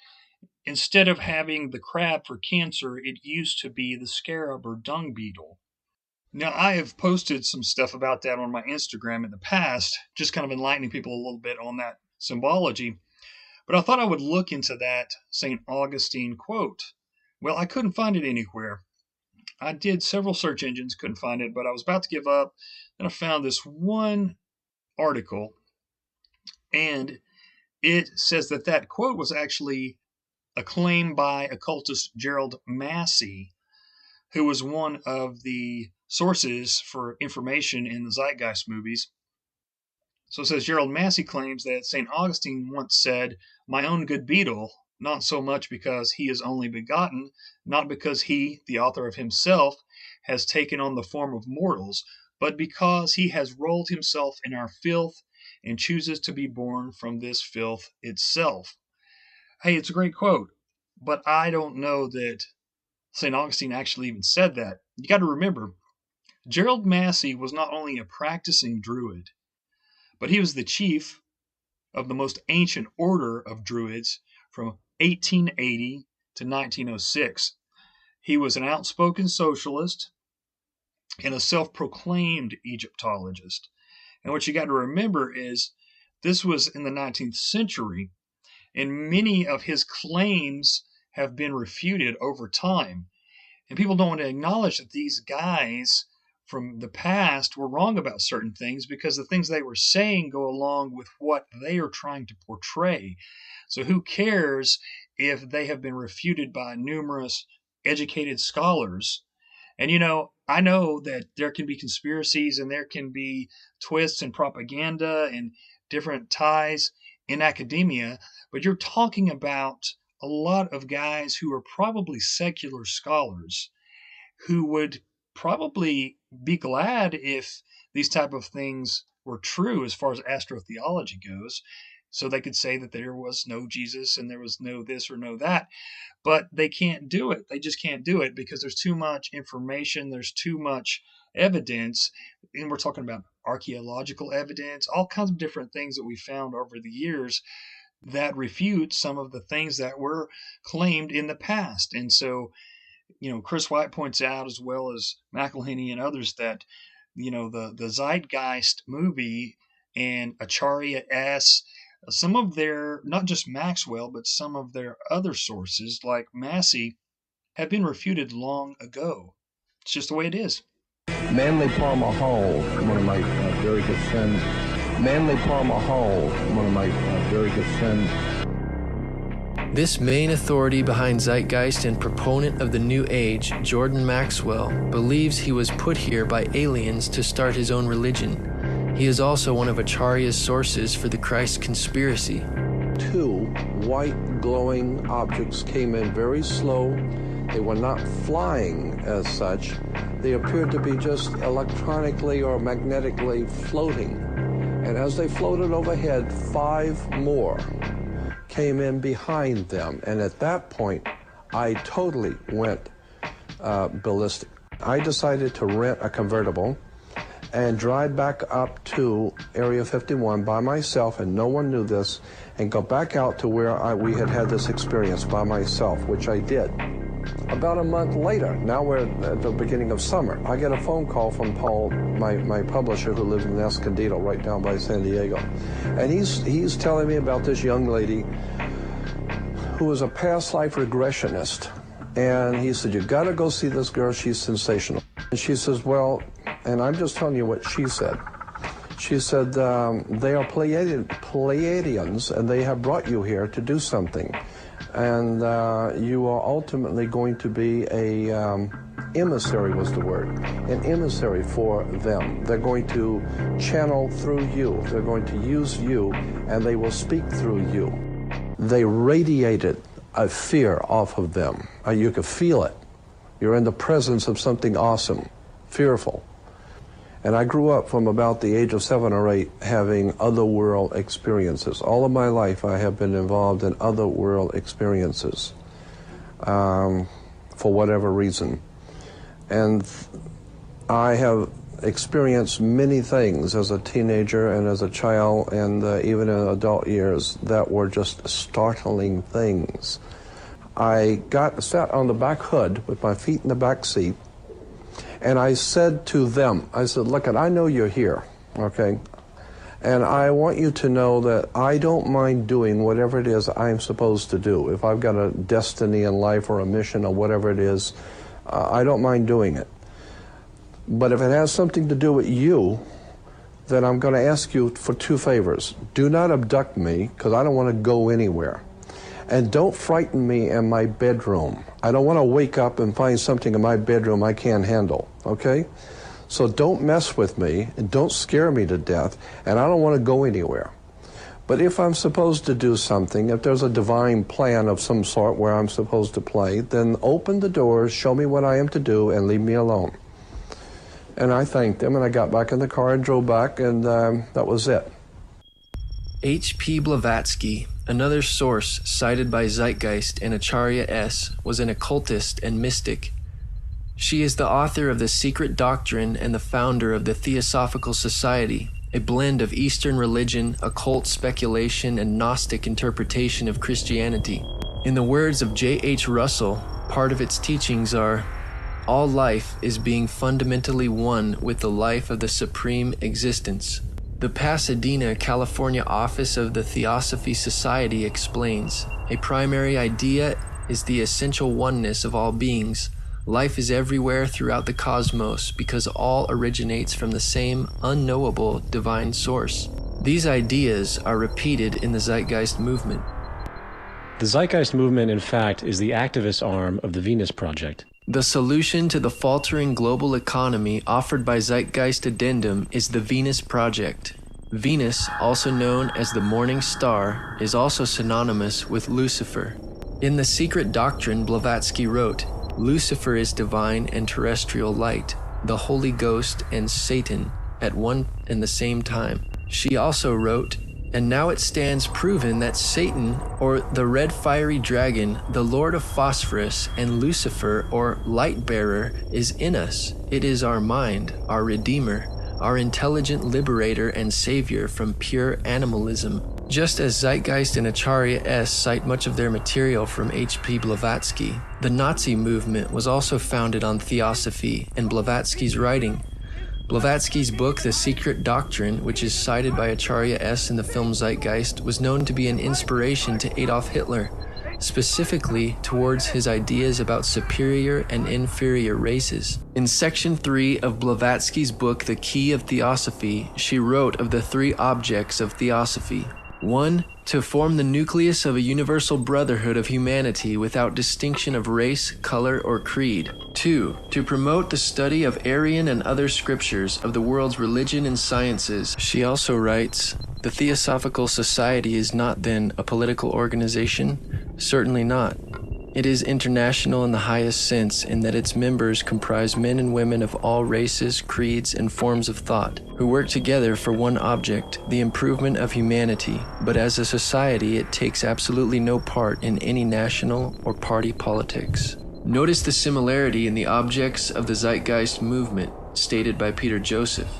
instead of having the crab for Cancer, it used to be the scarab or dung beetle. Now, I have posted some stuff about that on my Instagram in the past, just kind of enlightening people a little bit on that symbology. But I thought I would look into that St. Augustine quote. Well, I couldn't find it anywhere. I did several search engines, couldn't find it, but I was about to give up. Then I found this one article, and it says that quote was actually a claim by occultist Gerald Massey, who was one of the sources for information in the Zeitgeist movies. So it says Gerald Massey claims that St. Augustine once said, "My own good beetle, not so much because he is only begotten, not because he, the author of himself, has taken on the form of mortals, but because he has rolled himself in our filth and chooses to be born from this filth itself." Hey, it's a great quote, but I don't know that St. Augustine actually even said that. You got to remember, Gerald Massey was not only a practicing Druid, but he was the chief of the most ancient order of Druids from 1880 to 1906. He was an outspoken socialist and a self-proclaimed Egyptologist. And what you got to remember is this was in the 19th century, and many of his claims have been refuted over time. And people don't want to acknowledge that these guys from the past were wrong about certain things because the things they were saying go along with what they are trying to portray. So who cares if they have been refuted by numerous educated scholars And, you know, I know that there can be conspiracies and there can be twists and propaganda and different ties in academia, but you're talking about a lot of guys who are probably secular scholars who would probably be glad if these type of things were true as far as astrotheology goes, so they could say that there was no Jesus and there was no this or no that. But they can't do it. They just can't do it because there's too much information, there's too much evidence, and we're talking about archaeological evidence, all kinds of different things that we found over the years that refute some of the things that were claimed in the past. And so, you know, Chris White points out, as well as McElhenney and others, that, you know, the Zeitgeist movie and Acharya S., some of their, not just Maxwell, but some of their other sources, like Massey, have been refuted long ago. It's just the way it is. Manly Palmer Hall, one of my very good friends. Manly Palmer Hall, one of my very good friends. This main authority behind Zeitgeist and proponent of the New Age, Jordan Maxwell, believes he was put here by aliens to start his own religion. He is also one of Acharya's sources for the Christ conspiracy. 2 white glowing objects came in very slow. They were not flying as such. They appeared to be just electronically or magnetically floating. And as they floated overhead, 5 more came in behind them. And at that point, I totally went ballistic. I decided to rent a convertible and drive back up to Area 51 by myself, and no one knew this, and go back out to where we had this experience by myself, which I did. About a month later, now we're at the beginning of summer, I get a phone call from Paul, my publisher, who lives in Escondido, right down by San Diego. And he's telling me about this young lady who is a past life regressionist. And he said, you gotta go see this girl, she's sensational. And she says, well, and I'm just telling you what she said. She said, they are Pleiadians, and they have brought you here to do something. And you are ultimately going to be a emissary, was the word, an emissary for them. They're going to channel through you. They're going to use you, and they will speak through you. They radiated a fear off of them. You could feel it. You're in the presence of something awesome, fearful. And I grew up from about the age of 7 or 8 having otherworld experiences. All of my life I have been involved in otherworld experiences for whatever reason. And I have experienced many things as a teenager and as a child and even in adult years that were just startling things. I sat on the back hood with my feet in the back seat, and I said to them, I said, look, I know you're here, okay? And I want you to know that I don't mind doing whatever it is I'm supposed to do. If I've got a destiny in life or a mission or whatever it is, I don't mind doing it. But if it has something to do with you, then I'm going to ask you for 2 favors. Do not abduct me, because I don't want to go anywhere. And don't frighten me in my bedroom. I don't want to wake up and find something in my bedroom I can't handle, okay? So don't mess with me, and don't scare me to death, and I don't want to go anywhere. But if I'm supposed to do something, if there's a divine plan of some sort where I'm supposed to play, then open the doors, show me what I am to do, and leave me alone. And I thanked them, and I got back in the car and drove back, and that was it. H.P. Blavatsky, another source cited by Zeitgeist and Acharya S., was an occultist and mystic. She is the author of The Secret Doctrine and the founder of the Theosophical Society, a blend of Eastern religion, occult speculation, and Gnostic interpretation of Christianity. In the words of J.H. Russell, part of its teachings are, all life is being fundamentally one with the life of the supreme existence. The Pasadena, California office of the Theosophy Society explains, a primary idea is the essential oneness of all beings. Life is everywhere throughout the cosmos because all originates from the same unknowable divine source. These ideas are repeated in the Zeitgeist movement. The Zeitgeist movement, in fact, is the activist arm of the Venus Project. The solution to the faltering global economy offered by Zeitgeist Addendum is the Venus Project. Venus, also known as the morning star, is also synonymous with Lucifer. In The Secret Doctrine, Blavatsky wrote, "Lucifer is divine and terrestrial light, the Holy Ghost and Satan at one and the same time." She also wrote, "And now it stands proven that Satan, or the red fiery dragon, the Lord of Phosphorus, and Lucifer, or light-bearer, is in us. It is our mind, our Redeemer, our intelligent liberator and savior from pure animalism." Just as Zeitgeist and Acharya S. cite much of their material from H.P. Blavatsky, the Nazi movement was also founded on theosophy and Blavatsky's writing. Blavatsky's book, The Secret Doctrine, which is cited by Acharya S. in the film Zeitgeist, was known to be an inspiration to Adolf Hitler, specifically towards his ideas about superior and inferior races. In Section 3 of Blavatsky's book, The Key of Theosophy, she wrote of the three objects of theosophy. 1. To form the nucleus of a universal brotherhood of humanity without distinction of race, color, or creed. 2. To promote the study of Aryan and other scriptures of the world's religion and sciences. She also writes, "The Theosophical Society is not then a political organization? Certainly not. It is international in the highest sense in that its members comprise men and women of all races, creeds, and forms of thought, who work together for one object, the improvement of humanity, but as a society it takes absolutely no part in any national or party politics." Notice the similarity in the objects of the Zeitgeist movement, stated by Peter Joseph.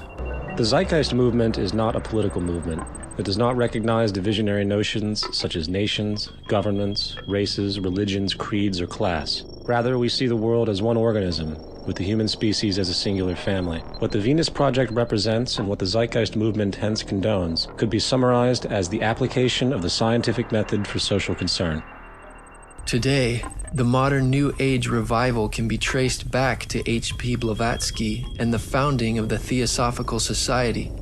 The Zeitgeist movement is not a political movement. It does not recognize divisionary notions such as nations, governments, races, religions, creeds, or class. Rather, we see the world as one organism, with the human species as a singular family. What the Venus Project represents and what the Zeitgeist movement hence condones could be summarized as the application of the scientific method for social concern. Today, the modern New Age revival can be traced back to H.P. Blavatsky and the founding of the Theosophical Society.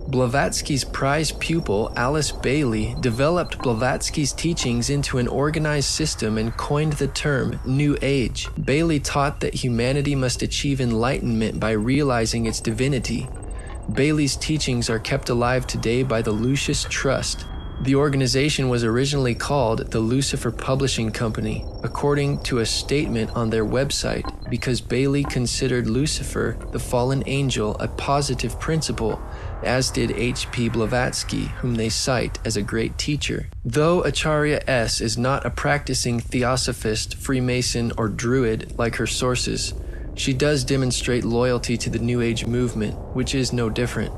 Blavatsky's prize pupil, Alice Bailey, developed Blavatsky's teachings into an organized system and coined the term New Age. Bailey taught that humanity must achieve enlightenment by realizing its divinity. Bailey's teachings are kept alive today by the Lucis Trust. The organization was originally called the Lucifer Publishing Company, according to a statement on their website, because Bailey considered Lucifer, the fallen angel, a positive principle, as did H.P. Blavatsky, whom they cite as a great teacher. Though Acharya S. is not a practicing theosophist, Freemason, or Druid like her sources, she does demonstrate loyalty to the New Age movement, which is no different.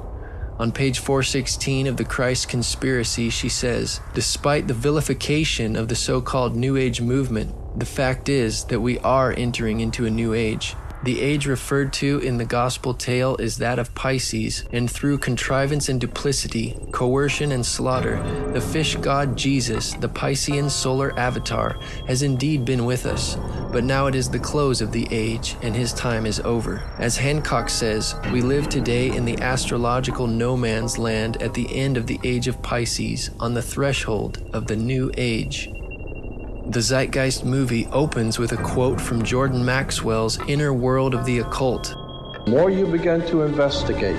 On page 416 of The Christ Conspiracy, she says, "Despite the vilification of the so-called New Age movement, the fact is that we are entering into a new age. The age referred to in the gospel tale is that of Pisces, and through contrivance and duplicity, coercion and slaughter, the fish god Jesus, the Piscean solar avatar, has indeed been with us, but now it is the close of the age, and his time is over. As Hancock says, we live today in the astrological no man's land at the end of the age of Pisces, on the threshold of the new age." The Zeitgeist movie opens with a quote from Jordan Maxwell's Inner World of the Occult. The more you begin to investigate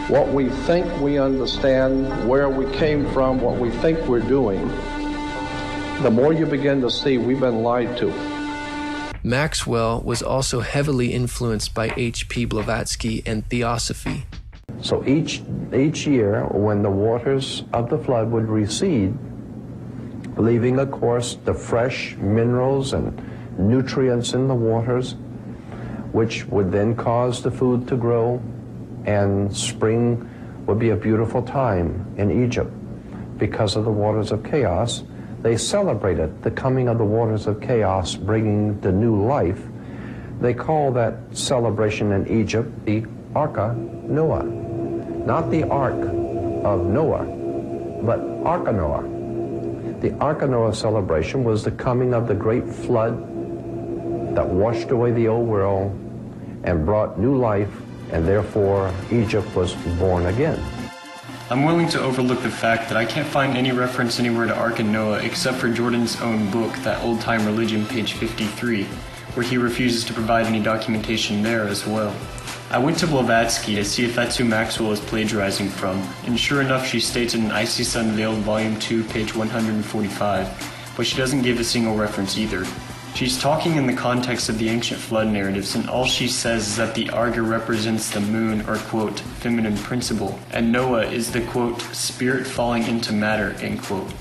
what we think we understand, where we came from, what we think we're doing, the more you begin to see we've been lied to. Maxwell was also heavily influenced by H.P. Blavatsky and Theosophy. So each year, when the waters of the flood would recede, leaving, of course, the fresh minerals and nutrients in the waters, which would then cause the food to grow, and spring would be a beautiful time in Egypt. Because of the waters of chaos, they celebrated the coming of the waters of chaos, bringing the new life. They call that celebration in Egypt the Arca Noah. Not the Ark of Noah, but Arca Noah. The Arca Noah celebration was the coming of the great flood that washed away the old world and brought new life, and therefore Egypt was born again. I'm willing to overlook the fact that I can't find any reference anywhere to Ark and Noah except for Jordan's own book, That Old Time Religion, page 53, where he refuses to provide any documentation there as well. I went to Blavatsky to see if that's who Maxwell is plagiarizing from, and sure enough she states it in Isis Unveiled Volume 2, page 145, but she doesn't give a single reference either. She's talking in the context of the ancient flood narratives, and all she says is that the Arga represents the moon, or, quote, feminine principle, and Noah is the, quote, spirit falling into matter, end quote.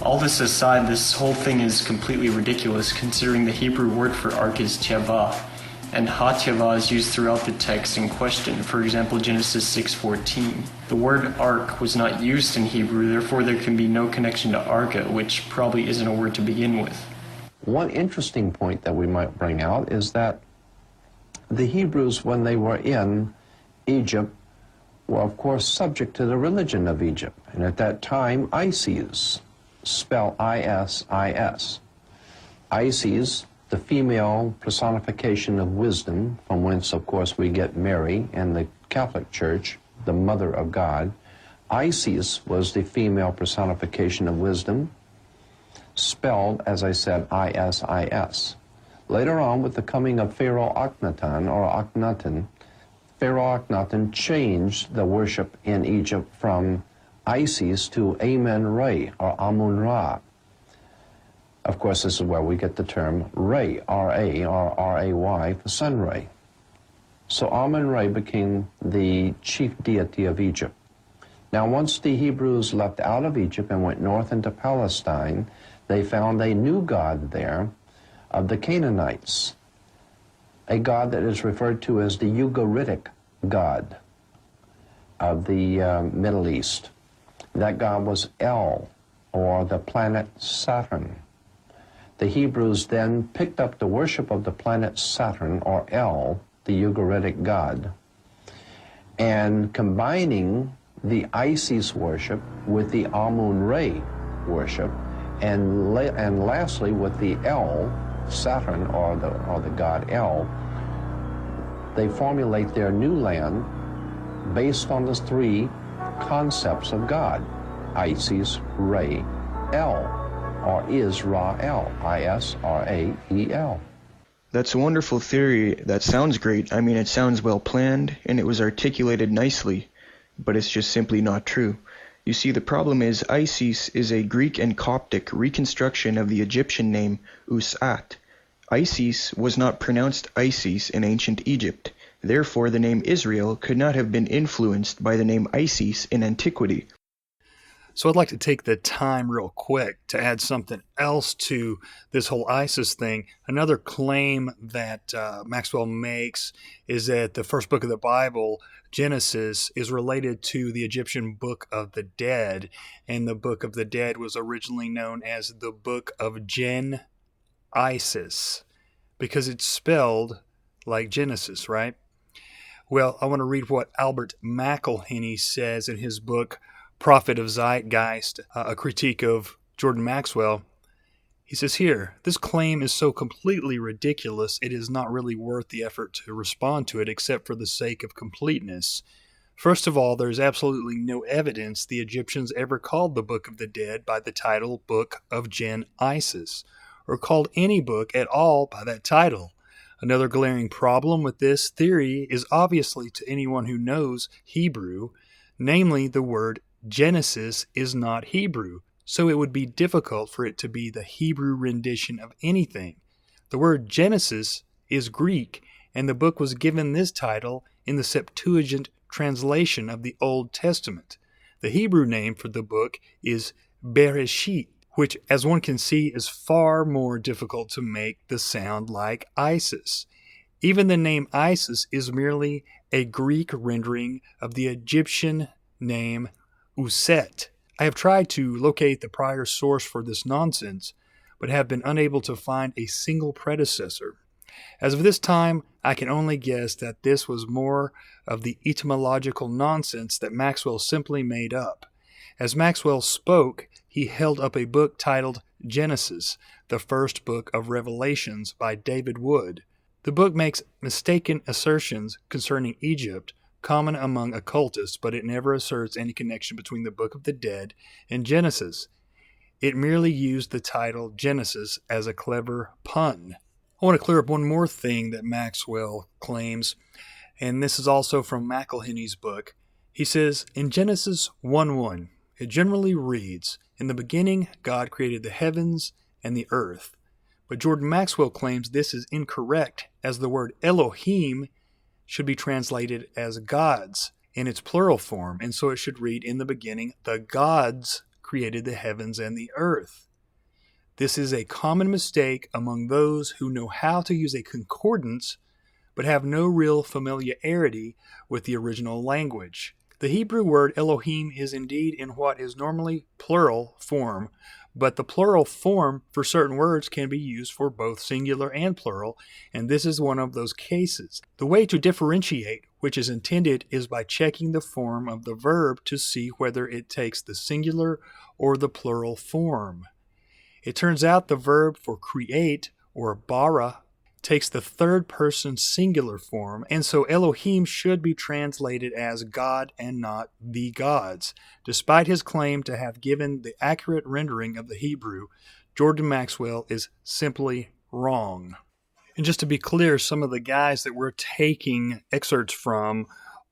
All this aside, this whole thing is completely ridiculous considering the Hebrew word for ark is tyavah, and ha-tyavah is used throughout the text in question, for example Genesis 6:14. The word ark was not used in Hebrew, therefore there can be no connection to arga, which probably isn't a word to begin with. One interesting point that we might bring out is that the Hebrews, when they were in Egypt, were of course subject to the religion of Egypt. And at that time, Isis, spelled I-S-I-S. Isis, the female personification of wisdom, from whence of course we get Mary and the Catholic Church, the Mother of God. Isis was the female personification of wisdom, spelled, as I said, I-S-I-S. Later on, with the coming of Pharaoh Akhenaten, or Akhenaten, Pharaoh Akhenaten changed the worship in Egypt from Isis to Amun-Ra, or Amun-Ra. Of course, this is where we get the term Ra, R-A, or R-A-Y, for sun ray. So Amun-Ra became the chief deity of Egypt. Now, once the Hebrews left out of Egypt and went north into Palestine, they found a new god there of the Canaanites, a god that is referred to as the Ugaritic god of the Middle East. That god was El, or the planet Saturn. The Hebrews then picked up the worship of the planet Saturn, or El, the Ugaritic god, and combining the Isis worship with the Amun-Ra worship, and lastly with the El, Saturn, or the god El, they formulate their new land based on the three concepts of God: Isis, Ra, El, or Israel, I-S-R-A-E-L. That's a wonderful theory. That sounds great. I mean, it sounds well planned, and it was articulated nicely, but it's just simply not true. You see, the problem is Isis is a Greek and Coptic reconstruction of the Egyptian name Usat. Isis was not pronounced Isis in ancient Egypt. Therefore, the name Israel could not have been influenced by the name Isis in antiquity. So I'd like to take the time real quick to add something else to this whole ISIS thing. Another claim that Maxwell makes is that the first book of the Bible, Genesis, is related to the Egyptian Book of the Dead, and the Book of the Dead was originally known as the Book of Gen-Isis, because it's spelled like Genesis, right? Well, I want to read what Albert McElhenney says in his book, Prophet of Zeitgeist, a critique of Jordan Maxwell. He says here, this claim is so completely ridiculous it is not really worth the effort to respond to it except for the sake of completeness. First of all, there is absolutely no evidence the Egyptians ever called the Book of the Dead by the title Book of Gen-Isis, or called any book at all by that title. Another glaring problem with this theory is obviously to anyone who knows Hebrew, namely the word Genesis is not Hebrew, so it would be difficult for it to be the Hebrew rendition of anything. The word Genesis is Greek, and the book was given this title in the Septuagint translation of the Old Testament. The Hebrew name for the book is Bereshit, which, as one can see, is far more difficult to make the sound like Isis. Even the name Isis is merely a Greek rendering of the Egyptian name Uset. I have tried to locate the prior source for this nonsense, but have been unable to find a single predecessor. As of this time, I can only guess that this was more of the etymological nonsense that Maxwell simply made up. As Maxwell spoke, he held up a book titled Genesis, the first book of Revelations by David Wood. The book makes mistaken assertions concerning Egypt, common among occultists, but it never asserts any connection between the Book of the Dead and Genesis. It merely used the title Genesis as a clever pun. I want to clear up one more thing that Maxwell claims, and this is also from McElhenney's book. He says, in Genesis 1:1, it generally reads, in the beginning, God created the heavens and the earth. But Jordan Maxwell claims this is incorrect, as the word Elohim should be translated as gods in its plural form, and so it should read, in the beginning, the gods created the heavens and the earth. This is a common mistake among those who know how to use a concordance but have no real familiarity with the original language. The Hebrew word Elohim is indeed in what is normally plural form, but the plural form for certain words can be used for both singular and plural, and this is one of those cases. The way to differentiate which is intended is by checking the form of the verb to see whether it takes the singular or the plural form. It turns out the verb for create, or bara, takes the third person singular form, and so Elohim should be translated as God and not the gods. Despite his claim to have given the accurate rendering of the Hebrew, Jordan Maxwell is simply wrong. And just to be clear, some of the guys that we're taking excerpts from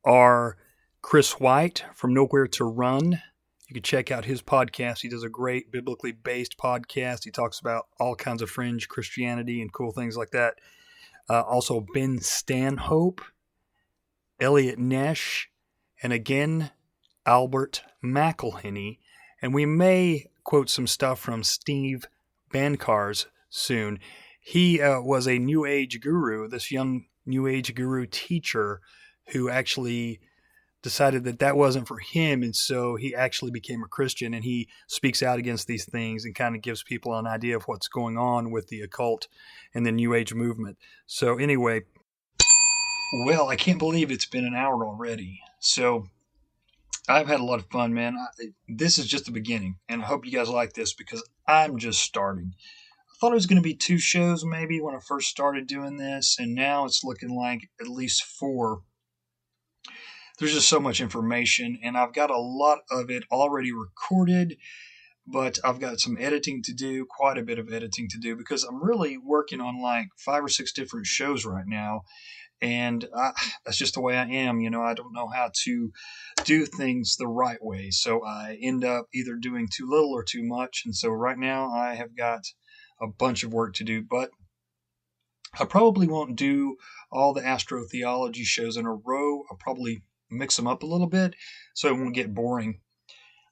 are Chris White from Nowhere to Run. You can check out his podcast. He does a great biblically based podcast. He talks about all kinds of fringe Christianity and cool things like that. Also Ben Stanhope, Elliot Nesh, and again, Albert McElhenney. And we may quote some stuff from Steve Bancars soon. He was a New Age guru, this young New Age guru teacher who actually decided that that wasn't for him, and so he actually became a Christian, and he speaks out against these things and kind of gives people an idea of what's going on with the occult and the New Age movement. So anyway, well, I can't believe it's been an hour already. So I've had a lot of fun, man. This is just the beginning, and I hope you guys like this because I'm just starting. I thought it was going to be 2 shows maybe when I first started doing this, and now it's looking like at least 4. There's just so much information, and I've got a lot of it already recorded, but I've got some editing to do, quite a bit of editing to do, because I'm really working on like 5 or 6 different shows right now, and that's just the way I am. You know, I don't know how to do things the right way, so I end up either doing too little or too much, and so right now I have got a bunch of work to do, but I probably won't do all the astrotheology shows in a row. I'll probably mix them up a little bit so it won't get boring.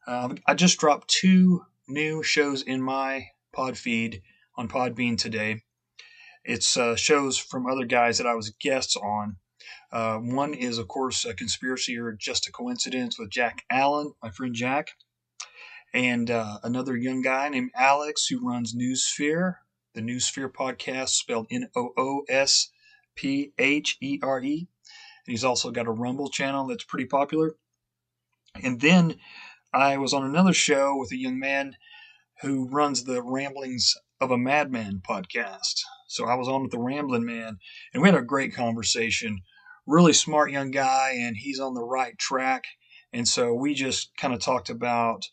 I just dropped 2 new shows in my pod feed on Podbean today. It's shows from other guys that I was guests on. One is, of course, a Conspiracy or Just a Coincidence with Jack Allen, my friend Jack, and another young guy named Alex who runs Noosphere, the Noosphere podcast, spelled Noosphere. He's also got a Rumble channel that's pretty popular. And then I was on another show with a young man who runs the Ramblings of a Madman podcast. So I was on with the Rambling Man, and we had a great conversation. Really smart young guy, and he's on the right track. And so we just kind of talked about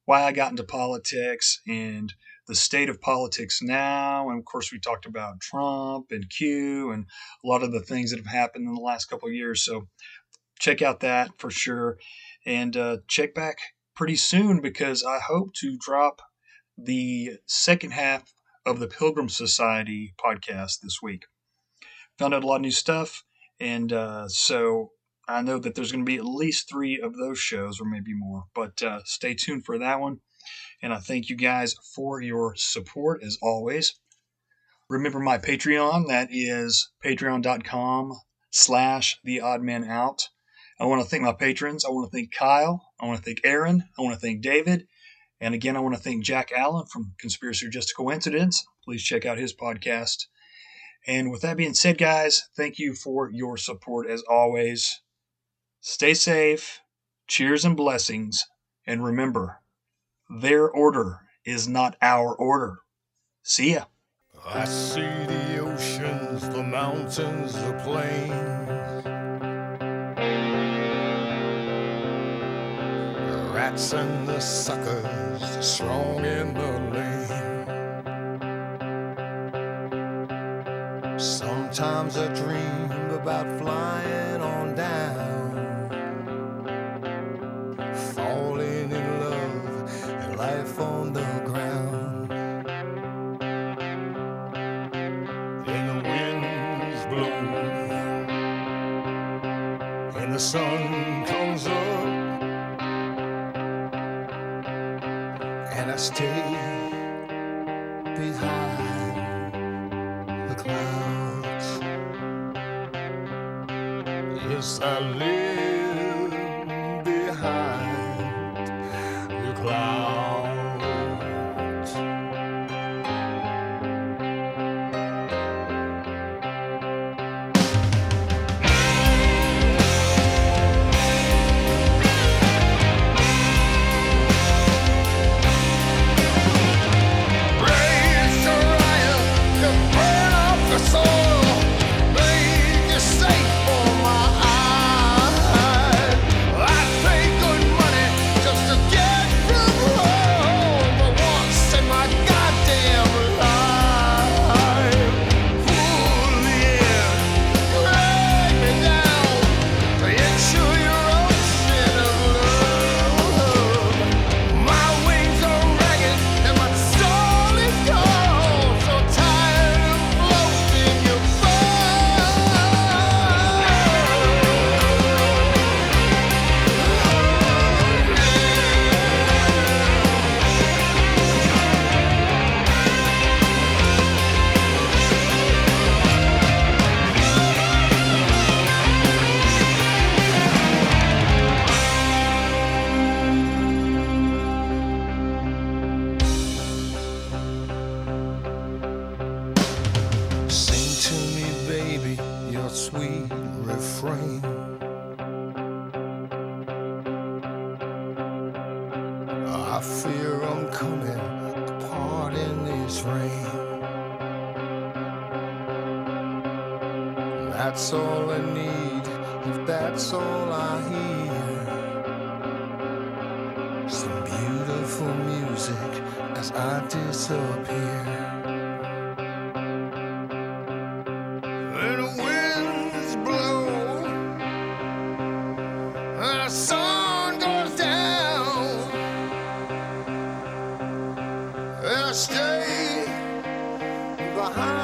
why I got into politics and the state of politics now. And of course, we talked about Trump and Q and a lot of the things that have happened in the last couple of years. So check out that for sure. And check back pretty soon because I hope to drop the second half of the Pilgrim Society podcast this week. Found out a lot of new stuff. And so I know that there's going to be at least 3 of those shows or maybe more. But stay tuned for that one. And I thank you guys for your support as always. Remember my Patreon. That is patreon.com/theoddmanout. I want to thank my patrons. I want to thank Kyle. I want to thank Aaron. I want to thank David. And again, I want to thank Jack Allen from Conspiracy or Just a Coincidence. Please check out his podcast. And with that being said, guys, thank you for your support as always. Stay safe. Cheers and blessings. And remember, their order is not our order. See ya. I see the oceans, the mountains, the plains. rats and the suckers, the strong and the lame. Sometimes I dream about flying on down, falling in love and life on the ground. And the winds blow and the sun comes up, and I stay behind the clouds. Yes, I live behind the clouds. I fear I'm coming apart in this rain. That's all I need, if that's all I hear. Some beautiful music as I disappear. And the winds blow, and the sun goes down, and I stay behind.